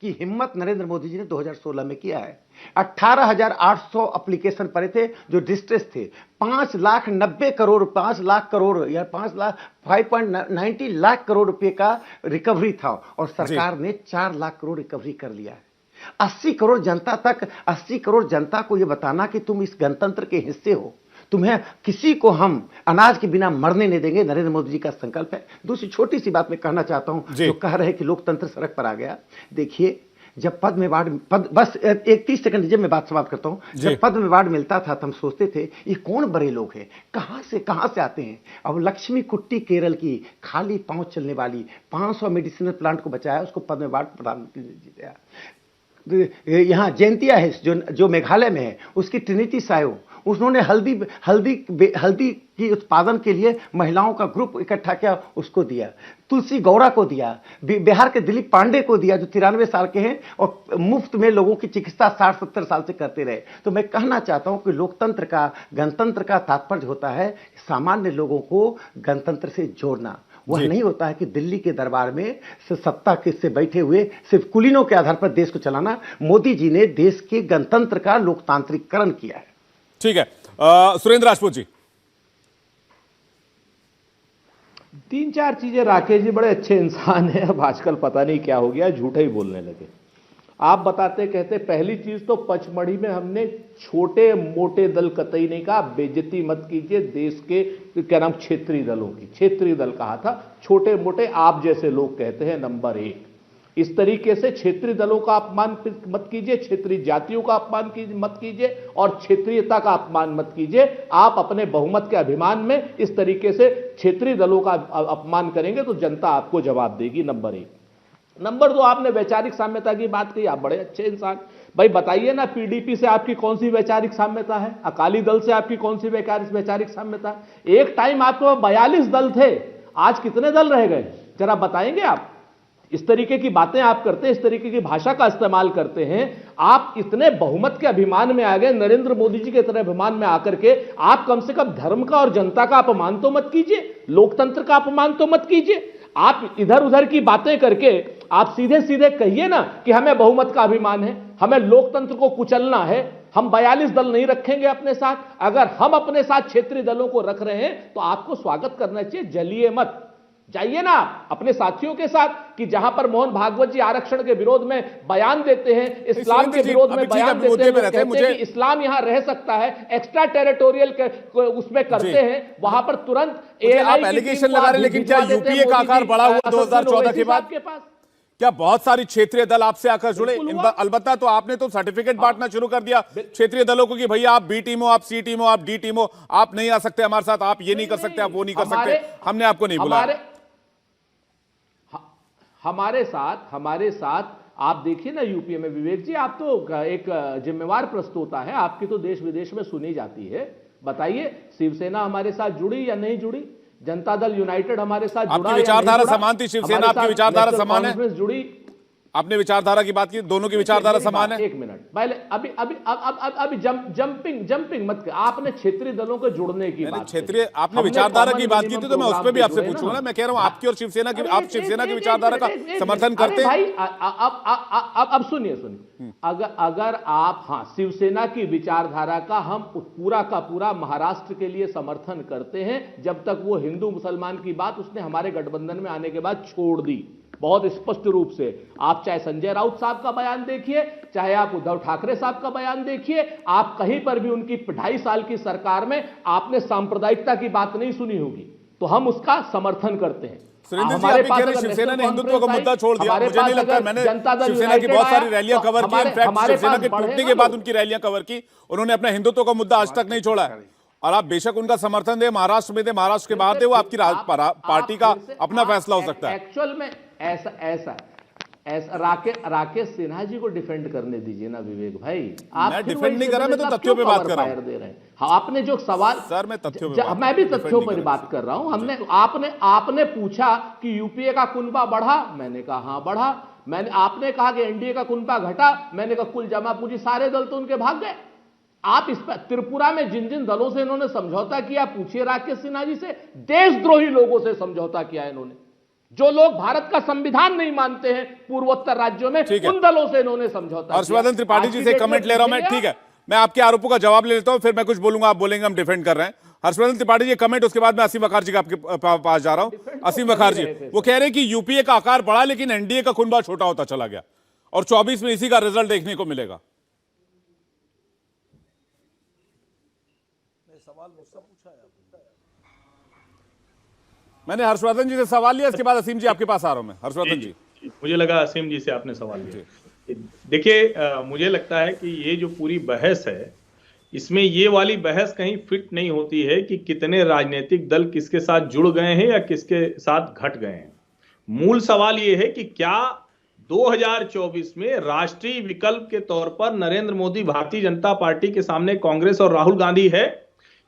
की हिम्मत नरेंद्र मोदी जी ने 2016 में किया है। 18,800 एप्लीकेशन पड़े थे जो डिस्ट्रेस थे। 5,90,000 करोड़, 5 लाख करोड़ या 5.90 लाख करोड़ रुपए का रिकवरी था और सरकार ने 4 लाख करोड़ रिकवरी कर लिया है। 80 करोड़ जनता तक, 80 करोड़ जनता को यह बताना कि तुम इस गणतंत्र के हिस्से हो, तुम्हें किसी को हम अनाज के बिना मरने नहीं देंगे, नरेंद्र मोदी जी का संकल्प है। दूसरी छोटी सी बात मैं कहना चाहता हूं, जो कह रहे हैं कि लोकतंत्र सड़क पर आ गया। देखिए, जब पद्म अवार्ड, बस एक 30 सेकंड जब मैं बात समाप्त करता हूं, जब पद्म अवार्ड मिलता था तो हम सोचते थे ये कौन बड़े लोग हैं, कहां से आते हैं। अब लक्ष्मी कुट्टी केरल की खाली पांव चलने वाली 500 मेडिसिनल प्लांट को बचाया, उसको पद्म अवार्ड प्रदान किया। यहाँ जयंतिया है जो मेघालय में है, उसकी ट्रिनिटी सायो, उन्होंने हल्दी की उत्पादन के लिए महिलाओं का ग्रुप इकट्ठा किया, उसको दिया। तुलसी गौरा को दिया, बिहार के दिलीप पांडे को दिया जो 93 साल के हैं और मुफ्त में लोगों की चिकित्सा 60-70 साल से करते रहे। तो मैं कहना चाहता हूं कि लोकतंत्र का, गणतंत्र का तात्पर्य होता है सामान्य लोगों को गणतंत्र से जोड़ना। वह नहीं होता है कि दिल्ली के दरबार में सत्ता से बैठे हुए सिर्फ कुलीनों के आधार पर देश को चलाना। मोदी जी ने देश के गणतंत्र का लोकतांत्रिकरण किया है। ठीक है, सुरेंद्र राजपूत जी। 3-4 चीजें। राकेश जी बड़े अच्छे इंसान है, अब आजकल पता नहीं क्या हो गया, झूठे ही बोलने लगे। आप बताते कहते पहली चीज तो पचमढ़ी में हमने छोटे मोटे दल कतई नहीं कहा, बेइज्जती मत कीजिए देश के क्या नाम क्षेत्रीय दलों की। क्षेत्रीय दल कहा था, छोटे मोटे आप जैसे लोग कहते हैं। नंबर 1, इस तरीके से क्षेत्रीय दलों का अपमान मत कीजिए, क्षेत्रीय जातियों का अपमान मत कीजिए और क्षेत्रीयता का अपमान मत कीजिए। आप अपने बहुमत के अभिमान में इस तरीके से क्षेत्रीय दलों का अपमान करेंगे तो जनता आपको जवाब देगी। नंबर 1। नंबर 2, आपने वैचारिक साम्यता की बात कही, आप बड़े अच्छे इंसान। भाई बताइए ना, पीडीपी से आपकी कौन सी वैचारिक साम्यता है, अकाली दल से आपकी कौन सी वैचारिक साम्यता है। एक टाइम आपके 42 दल थे, आज कितने दल रह गए, जरा बताएंगे आप। इस तरीके की बातें आप करते हैं, इस तरीके की भाषा का इस्तेमाल करते हैं। आप इतने बहुमत के अभिमान में आ गए, नरेंद्र मोदी जी के तरह अभिमान में आकर के आप कम से कम धर्म का और जनता का अपमान तो मत कीजिए, लोकतंत्र का अपमान तो मत कीजिए। आप इधर उधर की बातें करके आप सीधे सीधे कहिए ना कि हमें बहुमत का अभिमान है, हमें लोकतंत्र को कुचलना है। हम 42 दल नहीं रखेंगे अपने साथ। अगर हम अपने साथ क्षेत्रीय दलों को रख रहे हैं तो आपको स्वागत करना चाहिए, जलिए मत। जाइए ना अपने साथियों के साथ कि जहां पर मोहन भागवत जी आरक्षण के विरोध में बयान देते हैं, इस्लाम के विरोध में बयान देते हैं, कहते हैं कि इस्लाम यहां रह सकता है, एक्स्ट्रा टेरिटोरियल उसमें करते हैं, वहां पर तुरंत आप एलिगेशन लगा रहे। लेकिन क्या यूपीए का आकार बढ़ा हुआ 2014 के बाद? क्या बहुत सारी क्षेत्रीय दल आपसे आकर जुड़े? अलबत्ता तो आपने तो सर्टिफिकेट बांटना शुरू कर दिया क्षेत्रीय दलों को कि भैया आप बी टीम हो, आप सी टीम हो, आप डी टीम हो, आप नहीं आ सकते हमारे साथ, आप ये नहीं कर सकते, आप वो नहीं कर सकते, हमने आपको नहीं बुलाया। हमारे साथ आप देखिए ना यूपीए में, विवेक जी आप तो एक जिम्मेवार प्रस्तोता है, आपकी तो देश विदेश में सुनी जाती है। बताइए, शिवसेना हमारे साथ जुड़ी या नहीं जुड़ी? जनता दल यूनाइटेड हमारे साथ जुड़ा? आपकी विचारधारा समान थी, शिवसेना आपकी विचारधारा समान है, जुड़ी? आपने विचारधारा की बात की, दोनों की विचारधारा समान है। एक मिनट पहले अभी जंपिंग मत कर। आपने क्षेत्रीय दलों के जुड़ने की बात क्षेत्रीय आपने विचारधारा की बात की थी, तो मैं उस पर भी आपसे पूछूंगा ना। मैं कह रहा हूं आपकी और शिवसेना की, आप शिवसेना की विचारधारा का समर्थन करते हैं भाई। अब सुनिए अगर आप, हाँ, शिवसेना की विचारधारा का हम पूरा का पूरा महाराष्ट्र के लिए समर्थन करते हैं, जब तक वो हिंदू मुसलमान की बात उसने हमारे गठबंधन में आने के बाद छोड़ दी, बहुत स्पष्ट रूप से। आप चाहे संजय राउत साहब का बयान देखिए, चाहे आप उद्धव ठाकरे साहब का बयान देखिए, आप कहीं पर भी उनकी 2.5 साल की सरकार में आपने सांप्रदायिकता की बात नहीं सुनी होगी। तो हम उसका समर्थन करते हैं। सुरेंद्र जी, आप भी कह रहे हैं शिवसेना ने हिंदुत्व का मुद्दा छोड़ दिया। मुझे नहीं लगता, मैंने शिवसेना की बहुत सारी रैलियां कवर की, इनफैक्ट शिवसेना के टूटने के बाद उनकी रैलियां कवर की, उन्होंने अपने हिंदुत्व का मुद्दा आज तक नहीं छोड़ा है। और आप बेशक उनका समर्थन दे, महाराष्ट्र में दे, महाराष्ट्र के बाहर दे, वो आपकी पार्टी का अपना फैसला हो सकता है। एक्चुअल में ऐसा राकेश सिन्हा जी को डिफेंड करने दीजिए ना विवेक भाई। आप मैं डिफेंड नहीं कर रहा, मैं तो तथ्यों पे बात कर रहा हूं। दे रहे हैं। हाँ, आपने जो सवाल, सर मैं तथ्यों पे मैं भी तथ्यों पर बात कर रहा हूं। आपने पूछा कि यूपीए का कुनबा बढ़ा, मैंने कहा हाँ बढ़ा। आपने कहा कि एनडीए का कुनबा घटा, मैंने कहा कुल जमा पूंजी सारे दल तो उनके भाग गए। आप इस पर त्रिपुरा में जिन जिन दलों से इन्होंने समझौता किया, पूछिए राकेश सिन्हा जी से। देशद्रोही लोगों से समझौता किया इन्होंने, जो लोग भारत का संविधान नहीं मानते हैं पूर्वोत्तर राज्यों में, उन दलों से इन्होंने समझौता। हर्षवर्धन त्रिपाठी जी से कमेंट ले रहा हूं मैं, ठीक है, मैं आपके आरोपों का जवाब ले लेता हूं, फिर मैं कुछ बोलूंगा, आप बोलेंगे हम डिफेंड कर रहे हैं। हर्षवर्धन त्रिपाठी जी कमेंट, उसके बाद मैं असीम वखार जी का आपके पास जा रहा हूं। असीम वखार जी वो कह रहे हैं कि यूपीए का आकार बढ़ा लेकिन एनडीए का कुनबा छोटा होता चला गया, और 24 में इसी का रिजल्ट देखने को मिलेगा। सवाल मुझसे पूछा है आपने? मैंने हर्षवर्धन जी से सवाल लिया, इसके बाद असीम जी आपके पास आ रहा हूं मैं। हर्षवर्धन जी, मुझे लगा असीम जी से आपने सवाल लिया। देखिए, मुझे लगता है कि ये जो पूरी बहस है, इसमें ये वाली बहस कहीं फिट नहीं होती है कि कितने राजनीतिक दल किसके साथ जुड़ गए हैं या किसके साथ घट गए हैं। मूल सवाल ये है कि क्या 2024 में राष्ट्रीय विकल्प के तौर पर नरेंद्र मोदी, भारतीय जनता पार्टी के सामने कांग्रेस और राहुल गांधी है।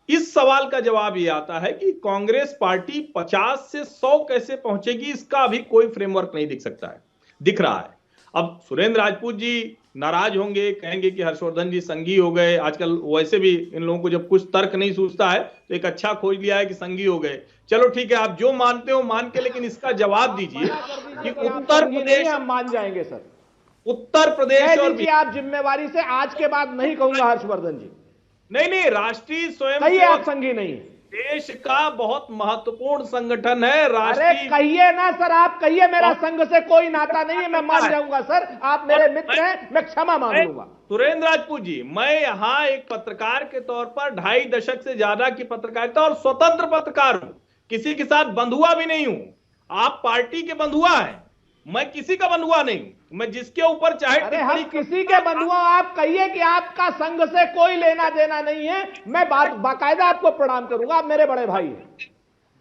इस सवाल का जवाब यह आता है कि कांग्रेस पार्टी 50 से 100 कैसे पहुंचेगी, इसका अभी कोई फ्रेमवर्क नहीं दिख रहा है। अब सुरेंद्र राजपूत जी नाराज होंगे, कहेंगे कि हर्षवर्धन जी संघी हो गए। आजकल वैसे भी इन लोगों को जब कुछ तर्क नहीं सूझता है तो एक अच्छा खोज लिया है कि संघी हो गए। चलो ठीक है, आप जो मानते हो मान के, लेकिन इसका जवाब दीजिए कि उत्तर प्रदेश, हम मान जाएंगे सर, उत्तर प्रदेश और आप जिम्मेवारी से आज के बाद नहीं कहूंगा हर्षवर्धन जी। नहीं, राष्ट्रीय स्वयं आप संघी नहीं, देश का बहुत महत्वपूर्ण संगठन है। अरे कहिए ना सर, आप कहिए, मेरा संघ से कोई नाता नहीं है, मैं मान जाऊंगा सर, आप मेरे मित्र हैं, मैं क्षमा मांग लूंगा। सुरेंद्र राजपूत जी, मैं यहाँ एक पत्रकार के तौर पर 2.5 दशक से ज्यादा की पत्रकारिता और स्वतंत्र पत्रकार हूं, किसी के साथ बंधुआ भी नहीं हूं। आप पार्टी के बंधुआ हैं, मैं किसी का बंधुआ नहीं हूं। मैं जिसके ऊपर चाहे, अरे हम किसी के बंधुआ, आप कहिए कि आपका संघ से कोई लेना देना नहीं है, मैं बाकायदा आपको प्रणाम करूंगा, आप मेरे बड़े भाई हैं।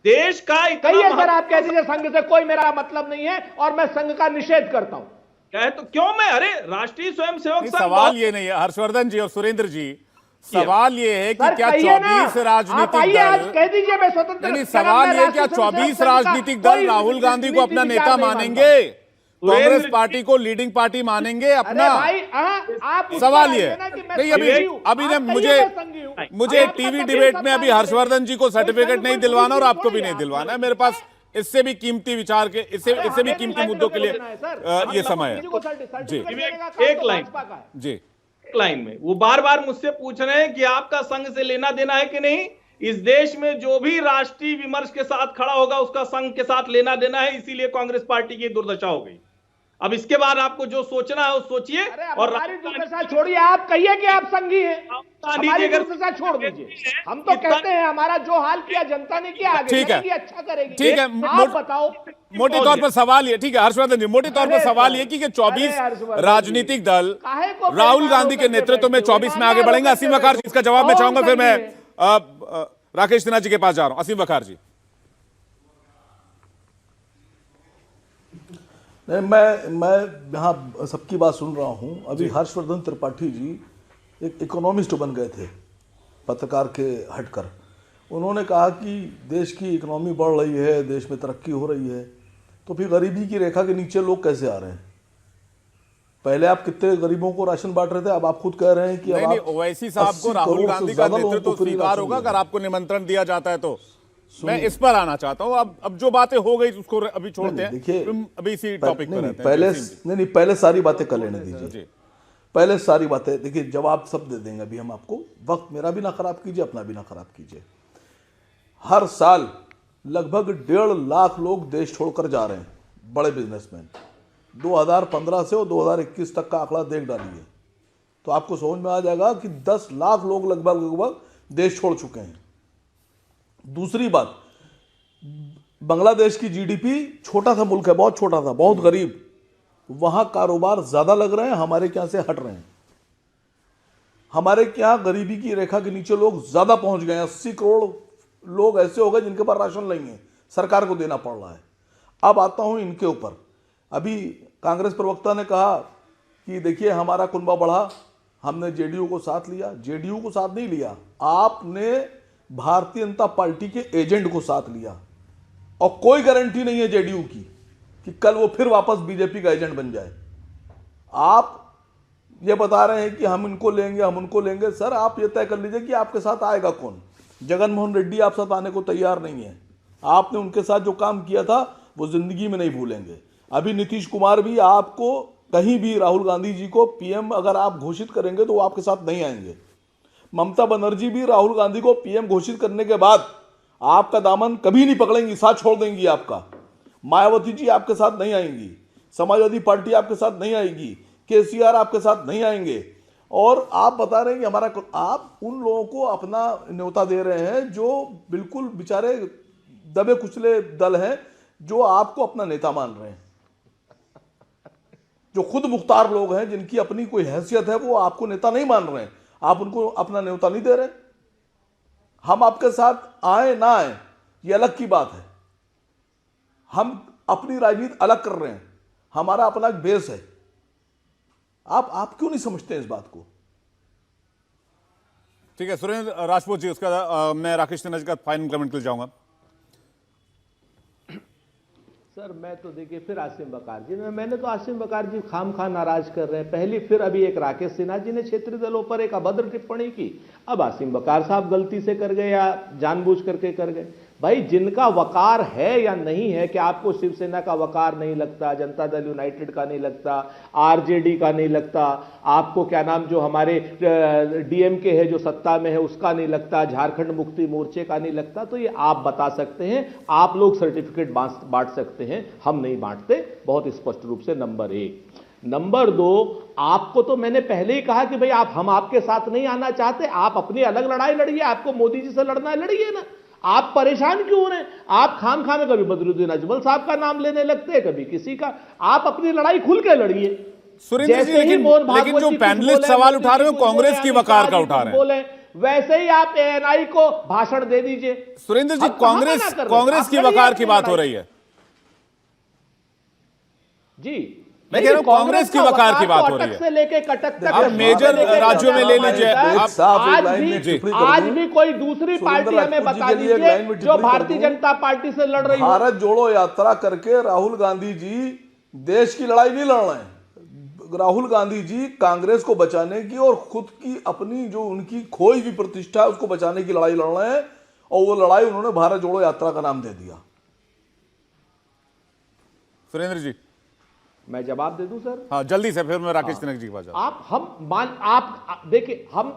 देश का कहिए सर, आप कह दीजिए संघ से कोई मेरा मतलब नहीं है और मैं संघ का निषेध करता हूं। कहे तो क्यों मैं, अरे राष्ट्रीय स्वयंसेवक संघ, सवाल ये नहीं है हर्षवर्धन जी और सुरेंद्र जी, सवाल ये है कि क्या 24 राजनीतिक दल, कह दीजिए मैं स्वतंत्र, नहीं, सवाल ये क्या 24 राजनीतिक दल राहुल गांधी को अपना नेता मानेंगे, कांग्रेस पार्टी को लीडिंग पार्टी मानेंगे अपना? आप सवाल ये नहीं, अभी ने मुझे टीवी डिबेट में अभी हर्षवर्धन जी को सर्टिफिकेट नहीं दिलवाना और आपको भी नहीं दिलवाना है। मेरे पास इससे भी कीमती विचार के, इससे भी कीमती मुद्दों के लिए ये समय है। जी एक लाइन में वो बार बार मुझसे पूछ रहे हैं कि आपका संघ से लेना देना है कि नहीं। इस देश में जो भी राष्ट्रीय विमर्श के साथ खड़ा होगा उसका संघ के साथ लेना देना है, इसीलिए कांग्रेस पार्टी की दुर्दशा हो गई। अब इसके बाद आपको जो सोचना है वो सोचिए। और हमारी दुर्दशा छोड़िए, आप कहिए कि आप संघी हैं, हमारी दुर्दशा छोड़ दीजिए। हम तो कहते हैं हमारा जो हाल किया जनता ने किया, आगे ठीक है, अच्छा करेगी। ठीक है, आप बताओ। मोटे तौर पर सवाल ये, ठीक है हर्षवर्धन जी, मोटे तौर पर सवाल ये कि 24 राजनीतिक दल राहुल गांधी के नेतृत्व में 24 में आगे बढ़ेंगे। असीम वखार जी, इसका जवाब मैं चाहूंगा, फिर मैं राकेश सिन्हा जी के पास जा रहा हूं। असीम वखार जी। नहीं, मैं यहाँ सबकी बात सुन रहा हूँ। अभी हर्षवर्धन त्रिपाठी जी एक इकोनॉमिस्ट बन गए थे, पत्रकार के हटकर। उन्होंने कहा कि देश की इकोनॉमी बढ़ रही है, देश में तरक्की हो रही है, तो फिर गरीबी की रेखा के नीचे लोग कैसे आ रहे हैं? पहले आप कितने गरीबों को राशन बांट रहे थे, अब आप खुद कह रहे हैं कि नहीं अब नहीं, आप ओवैसी साहब 80 को राहुल करोड़ से गांधी का ज्यादा लोगों नेतृत्व को फ्री स्वीकार राशन होगा दिया। अगर आपको निमंत्रण दिया जाता है तो। मैं इस पर आना चाहता हूं। अब जो बातें हो गई उसको अभी छोड़ते हैं, देखिए, अभी इसी टॉपिक पर रहते हैं। पहले जसीम जी। नहीं, पहले सारी बातें कर लेने दीजिए। जी। पहले सारी बातें देखिए, जवाब सब दे देंगे अभी हम आपको। वक्त मेरा भी ना खराब कीजिए, अपना भी ना खराब कीजिए। हर साल लगभग 1.5 लाख लोग देश छोड़कर जा रहे हैं, बड़े बिजनेसमैन। 2015 से और 2021 तक का आंकड़ा देख डालिए तो आपको समझ में आ जाएगा कि 10 लाख लोग लगभग देश छोड़ चुके हैं। दूसरी बात, बांग्लादेश की जीडीपी, छोटा सा मुल्क है, बहुत छोटा था, बहुत गरीब, वहां कारोबार ज्यादा लग रहे हैं, हमारे यहाँ से हट रहे हैं। हमारे यहाँ गरीबी की रेखा के नीचे लोग ज्यादा पहुंच गए हैं। 80 करोड़ लोग ऐसे हो गए जिनके पास राशन नहीं है, सरकार को देना पड़ रहा है। अब आता हूं इनके ऊपर। अभी कांग्रेस प्रवक्ता ने कहा कि देखिए हमारा कुनबा बढ़ा, हमने जेडीयू को साथ लिया। जेडीयू को साथ नहीं लिया, आपने भारतीय जनता पार्टी के एजेंट को साथ लिया, और कोई गारंटी नहीं है जेडीयू की कि कल वो फिर वापस बीजेपी का एजेंट बन जाए। आप ये बता रहे हैं कि हम इनको लेंगे, हम उनको लेंगे। सर आप ये तय कर लीजिए कि आपके साथ आएगा कौन। जगन मोहन रेड्डी आप साथ आने को तैयार नहीं है। आपने उनके साथ जो काम किया था वो जिंदगी में नहीं भूलेंगे। अभी नीतीश कुमार भी आपको कहीं भी राहुल गांधी जी को पीएम अगर आप घोषित करेंगे तो वो आपके साथ नहीं आएंगे। ममता बनर्जी भी राहुल गांधी को पीएम घोषित करने के बाद आपका दामन कभी नहीं पकड़ेंगी, साथ छोड़ देंगी आपका। मायावती जी आपके साथ नहीं आएंगी, समाजवादी पार्टी आपके साथ नहीं आएगी, केसीआर आपके साथ नहीं आएंगे। और आप बता रहे हैं कि हमारा, आप उन लोगों को अपना न्योता दे रहे हैं जो बिल्कुल बेचारे दबे कुचले दल हैं, जो आपको अपना नेता मान रहे हैं, जो खुद मुख्तार लोग हैं, जिनकी अपनी कोई हैसियत है, वो आपको नेता नहीं मान रहे हैं। आप उनको अपना न्योता नहीं दे रहे। हम आपके साथ आए ना आए ये अलग की बात है, हम अपनी राजनीति अलग कर रहे हैं, हमारा अपना एक बेस है। आप क्यों नहीं समझते इस बात को? ठीक है सुरेंद्र राजपूत जी, उसका मैं राकेश सिन्हा जी का फाइनल कमेंट के लिए जाऊंगा। सर मैं तो देखिए फिर आसिम बकार जी, मैंने तो आसिम बकार जी खाम खा नाराज कर रहे हैं। पहली फिर अभी एक राकेश सिन्हा जी ने क्षेत्रीय दलों पर एक अभद्र टिप्पणी की, अब आसिम बकार साहब गलती से कर गए या जानबूझ करके कर गए। भाई जिनका वकार है या नहीं है, कि आपको शिवसेना का वकार नहीं लगता, जनता दल यूनाइटेड का नहीं लगता, आरजेडी का नहीं लगता, आपको क्या नाम जो हमारे डीएमके है जो सत्ता में है उसका नहीं लगता, झारखंड मुक्ति मोर्चे का नहीं लगता, तो ये आप बता सकते हैं, आप लोग सर्टिफिकेट बांट सकते हैं, हम नहीं बांटते, बहुत स्पष्ट रूप से। नंबर 1। नंबर 2, आपको तो मैंने पहले ही कहा कि भाई हम आपके साथ नहीं आना चाहते, आप अपनी अलग लड़ाई लड़िए, आपको मोदी जी से लड़ना है लड़िए ना, आप परेशान क्यों हो रहे हैं? आप खाम में कभी बदरुद्दीन अजमल साहब का नाम लेने लगते हैं, कभी किसी का। आप अपनी लड़ाई खुल के लड़िए। सुरेंद्र जी, लेकिन जो पैनलिस्ट सवाल उठा रहे हो कांग्रेस की वकार का उठा रहे हैं, वैसे ही आप एएनआई को भाषण दे दीजिए। सुरेंद्र जी, कांग्रेस की वकार की बात हो रही है जी। मैं कह रहा हूं कांग्रेस की वकार की बात हो रही है, से लेके कटक तक आप मेजर राज्यों में ले लीजिए। आज भी कोई दूसरी पार्टी हमें बता दीजिए जो भारतीय जनता पार्टी से लड़ रही है। भारत जोड़ो यात्रा करके राहुल गांधी जी देश की लड़ाई नहीं लड़ रहे हैं। राहुल गांधी जी कांग्रेस को बचाने की और खुद की अपनी जो उनकी खोई हुई प्रतिष्ठा है उसको बचाने की लड़ाई लड़ रहे हैं, और वो लड़ाई उन्होंने भारत जोड़ो यात्रा का नाम दे दिया। सुरेंद्र जी, मैं जवाब दे दूं सर? हाँ जल्दी से, फिर मैं राकेश सिन्हा जी के पास जाऊं। आप देखिए, हम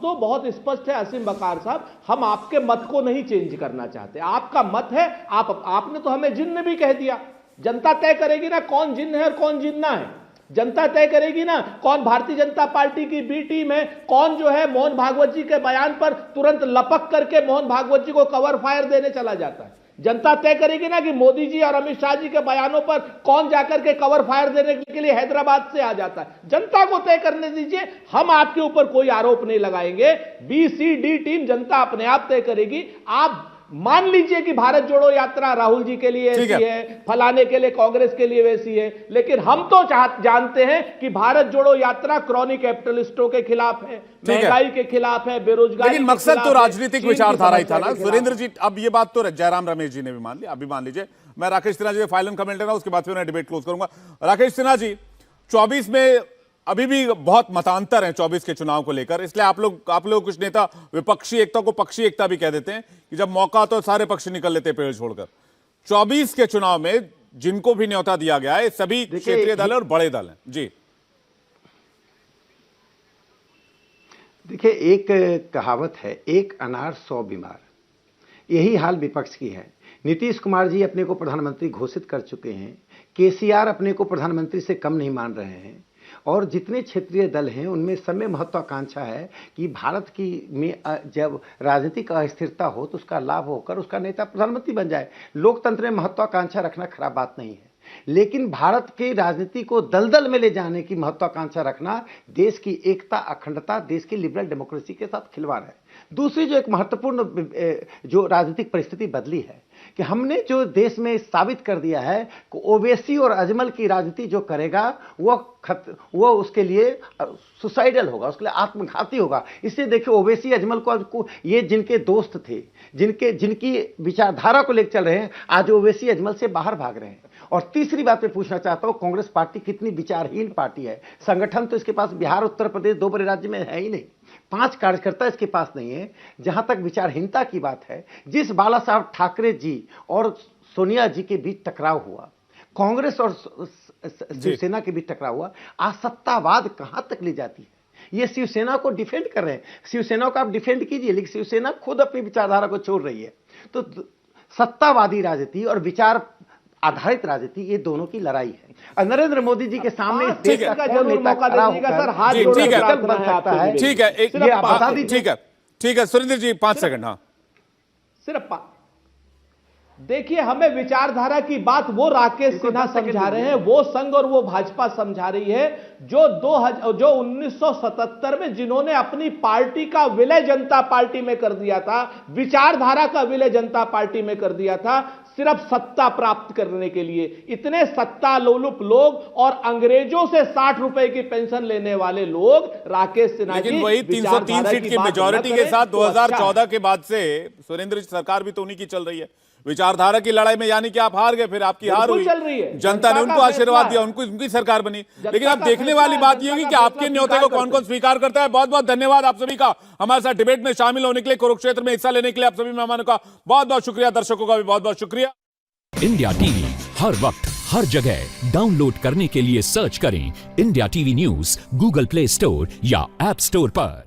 तो बहुत स्पष्ट है असीम बकार साहब, हम आपके मत को नहीं चेंज करना चाहते। आपका मत है, आपने तो हमें जिन्न भी कह दिया। जनता तय करेगी ना कौन जिन्न है और कौन जिन्ना है। जनता तय करेगी ना कौन भारतीय जनता पार्टी की बी टीम है, कौन जो है मोहन भागवत जी के बयान पर तुरंत लपक करके मोहन भागवत जी को कवर फायर देने चला जाता है। जनता तय करेगी ना कि मोदी जी और अमित शाह जी के बयानों पर कौन जाकर के कवर फायर देने के लिए हैदराबाद से आ जाता है। जनता को तय करने दीजिए, हम आपके ऊपर कोई आरोप नहीं लगाएंगे। बी सी डी टीम जनता अपने आप तय करेगी। आप मान लीजिए कि भारत जोड़ो यात्रा राहुल जी के लिए ऐसी है, फलाने के लिए कांग्रेस के लिए वैसी है, लेकिन हम तो जानते हैं कि भारत जोड़ो यात्रा क्रॉनिक कैपिटलिस्टों के खिलाफ है, महंगाई के खिलाफ है, बेरोजगारी, लेकिन मकसद तो राजनीतिक विचारधारा ही था ना सुरेंद्र जी। अब ये बात तो जयराम रमेश जी ने भी मान ली, अभी मान लीजिए। मैं राकेश सिन्हा जी फाइनल कमेंट है ना, उसके बाद फिर मैं डिबेट क्लोज करूंगा। राकेश सिन्हा जी, 24 में अभी भी बहुत मतांतर हैं 24 के चुनाव को लेकर, इसलिए आप लोग कुछ नेता विपक्षी एकता को पक्षी एकता भी कह देते हैं कि जब मौका तो सारे पक्ष निकल लेते हैं पेड़ छोड़कर। 24 के चुनाव में जिनको भी न्योता दिया गया है सभी क्षेत्रीय दल और बड़े दल हैं। जी देखिए, एक कहावत है, एक अनार 100 बीमार। यही हाल विपक्ष की है। नीतीश कुमार जी अपने को प्रधानमंत्री घोषित कर चुके हैं, केसीआर अपने को प्रधानमंत्री से कम नहीं मान रहे हैं, और जितने क्षेत्रीय दल हैं उनमें सब में महत्वाकांक्षा है कि भारत की में जब राजनीतिक अस्थिरता हो तो उसका लाभ होकर उसका नेता प्रधानमंत्री बन जाए। लोकतंत्र में महत्वाकांक्षा रखना खराब बात नहीं है, लेकिन भारत की राजनीति को दलदल में ले जाने की महत्वाकांक्षा रखना देश की एकता, अखंडता, देश की लिबरल डेमोक्रेसी के साथ खिलवाड़ है। दूसरी जो एक महत्वपूर्ण जो राजनीतिक परिस्थिति बदली है कि हमने जो देश में साबित कर दिया है कि ओवैसी और अजमल की राजनीति जो करेगा वो उसके लिए सुसाइडल होगा, उसके लिए आत्मघाती होगा। इसलिए देखिए, ओवैसी अजमल को ये जिनके दोस्त थे, जिनकी विचारधारा को लेकर चल रहे हैं, आज ओवैसी अजमल से बाहर भाग रहे हैं। और तीसरी बात मैं पूछना चाहता हूं, कांग्रेस पार्टी कितनी विचारहीन पार्टी है। संगठन तो इसके पास बिहार, उत्तर प्रदेश, 2 बड़े राज्य में है ही नहीं, 5 कार्यकर्ता इसके पास नहीं है। जहां तक विचारहीनता की बात है, जिस बाला साहब ठाकरे जी और सोनिया जी के बीच टकराव हुआ, कांग्रेस और शिवसेना के बीच टकराव हुआ, आज सत्तावाद कहां तक ले जाती है। ये शिवसेना को डिफेंड कर रहे हैं। शिवसेना को आप डिफेंड कीजिए, लेकिन शिवसेना खुद अपनी विचारधारा को छोड़ रही है। तो सत्तावादी राजनीति और विचार आधारित राजनीति, ये दोनों की लड़ाई है। और नरेंद्र मोदी जी के सामने इस देश का कौन नेता खड़ा होकर हाथ जोड़कर विकल्प बन सकता है। ठीक है, ये आप बता दीजिए। ठीक है सुरेंद्र जी, 5 सेकंड। हाँ, सिर्फ देखिए, हमें विचारधारा की बात वो राकेश सिन्हा समझा रहे हैं, वो संघ और वो भाजपा समझा रही है, जो 1977 में जिन्होंने अपनी पार्टी का विलय जनता पार्टी में कर दिया था, विचारधारा का विलय जनता पार्टी में कर दिया था, सिर्फ सत्ता प्राप्त करने के लिए। इतने सत्ता लोलुप लोग और अंग्रेजों से 60 रुपए की पेंशन लेने वाले लोग राकेश सिन्हा, लेकिन वही 303 सीट की मेजॉरिटी के साथ 2014 के बाद से सुरेंद्र सरकार भी तो उन्हीं की चल रही है। विचारधारा की लड़ाई में यानी कि आप हार गए, फिर आपकी हार हुई, चल रही है। जनता ने उनको आशीर्वाद दिया, उनकी सरकार बनी। लेकिन अब देखने वाली बात यह होगी कि आपके न्योते को कौन कौन स्वीकार करता है। बहुत बहुत धन्यवाद आप सभी का हमारे साथ डिबेट में शामिल होने के लिए, कुरुक्षेत्र में हिस्सा लेने के लिए आप सभी मेहमानों का बहुत बहुत शुक्रिया, दर्शकों का भी बहुत बहुत शुक्रिया। इंडिया टीवी हर वक्त हर जगह डाउनलोड करने के लिए सर्च करें India TV news Google play store या ऐप स्टोर पर।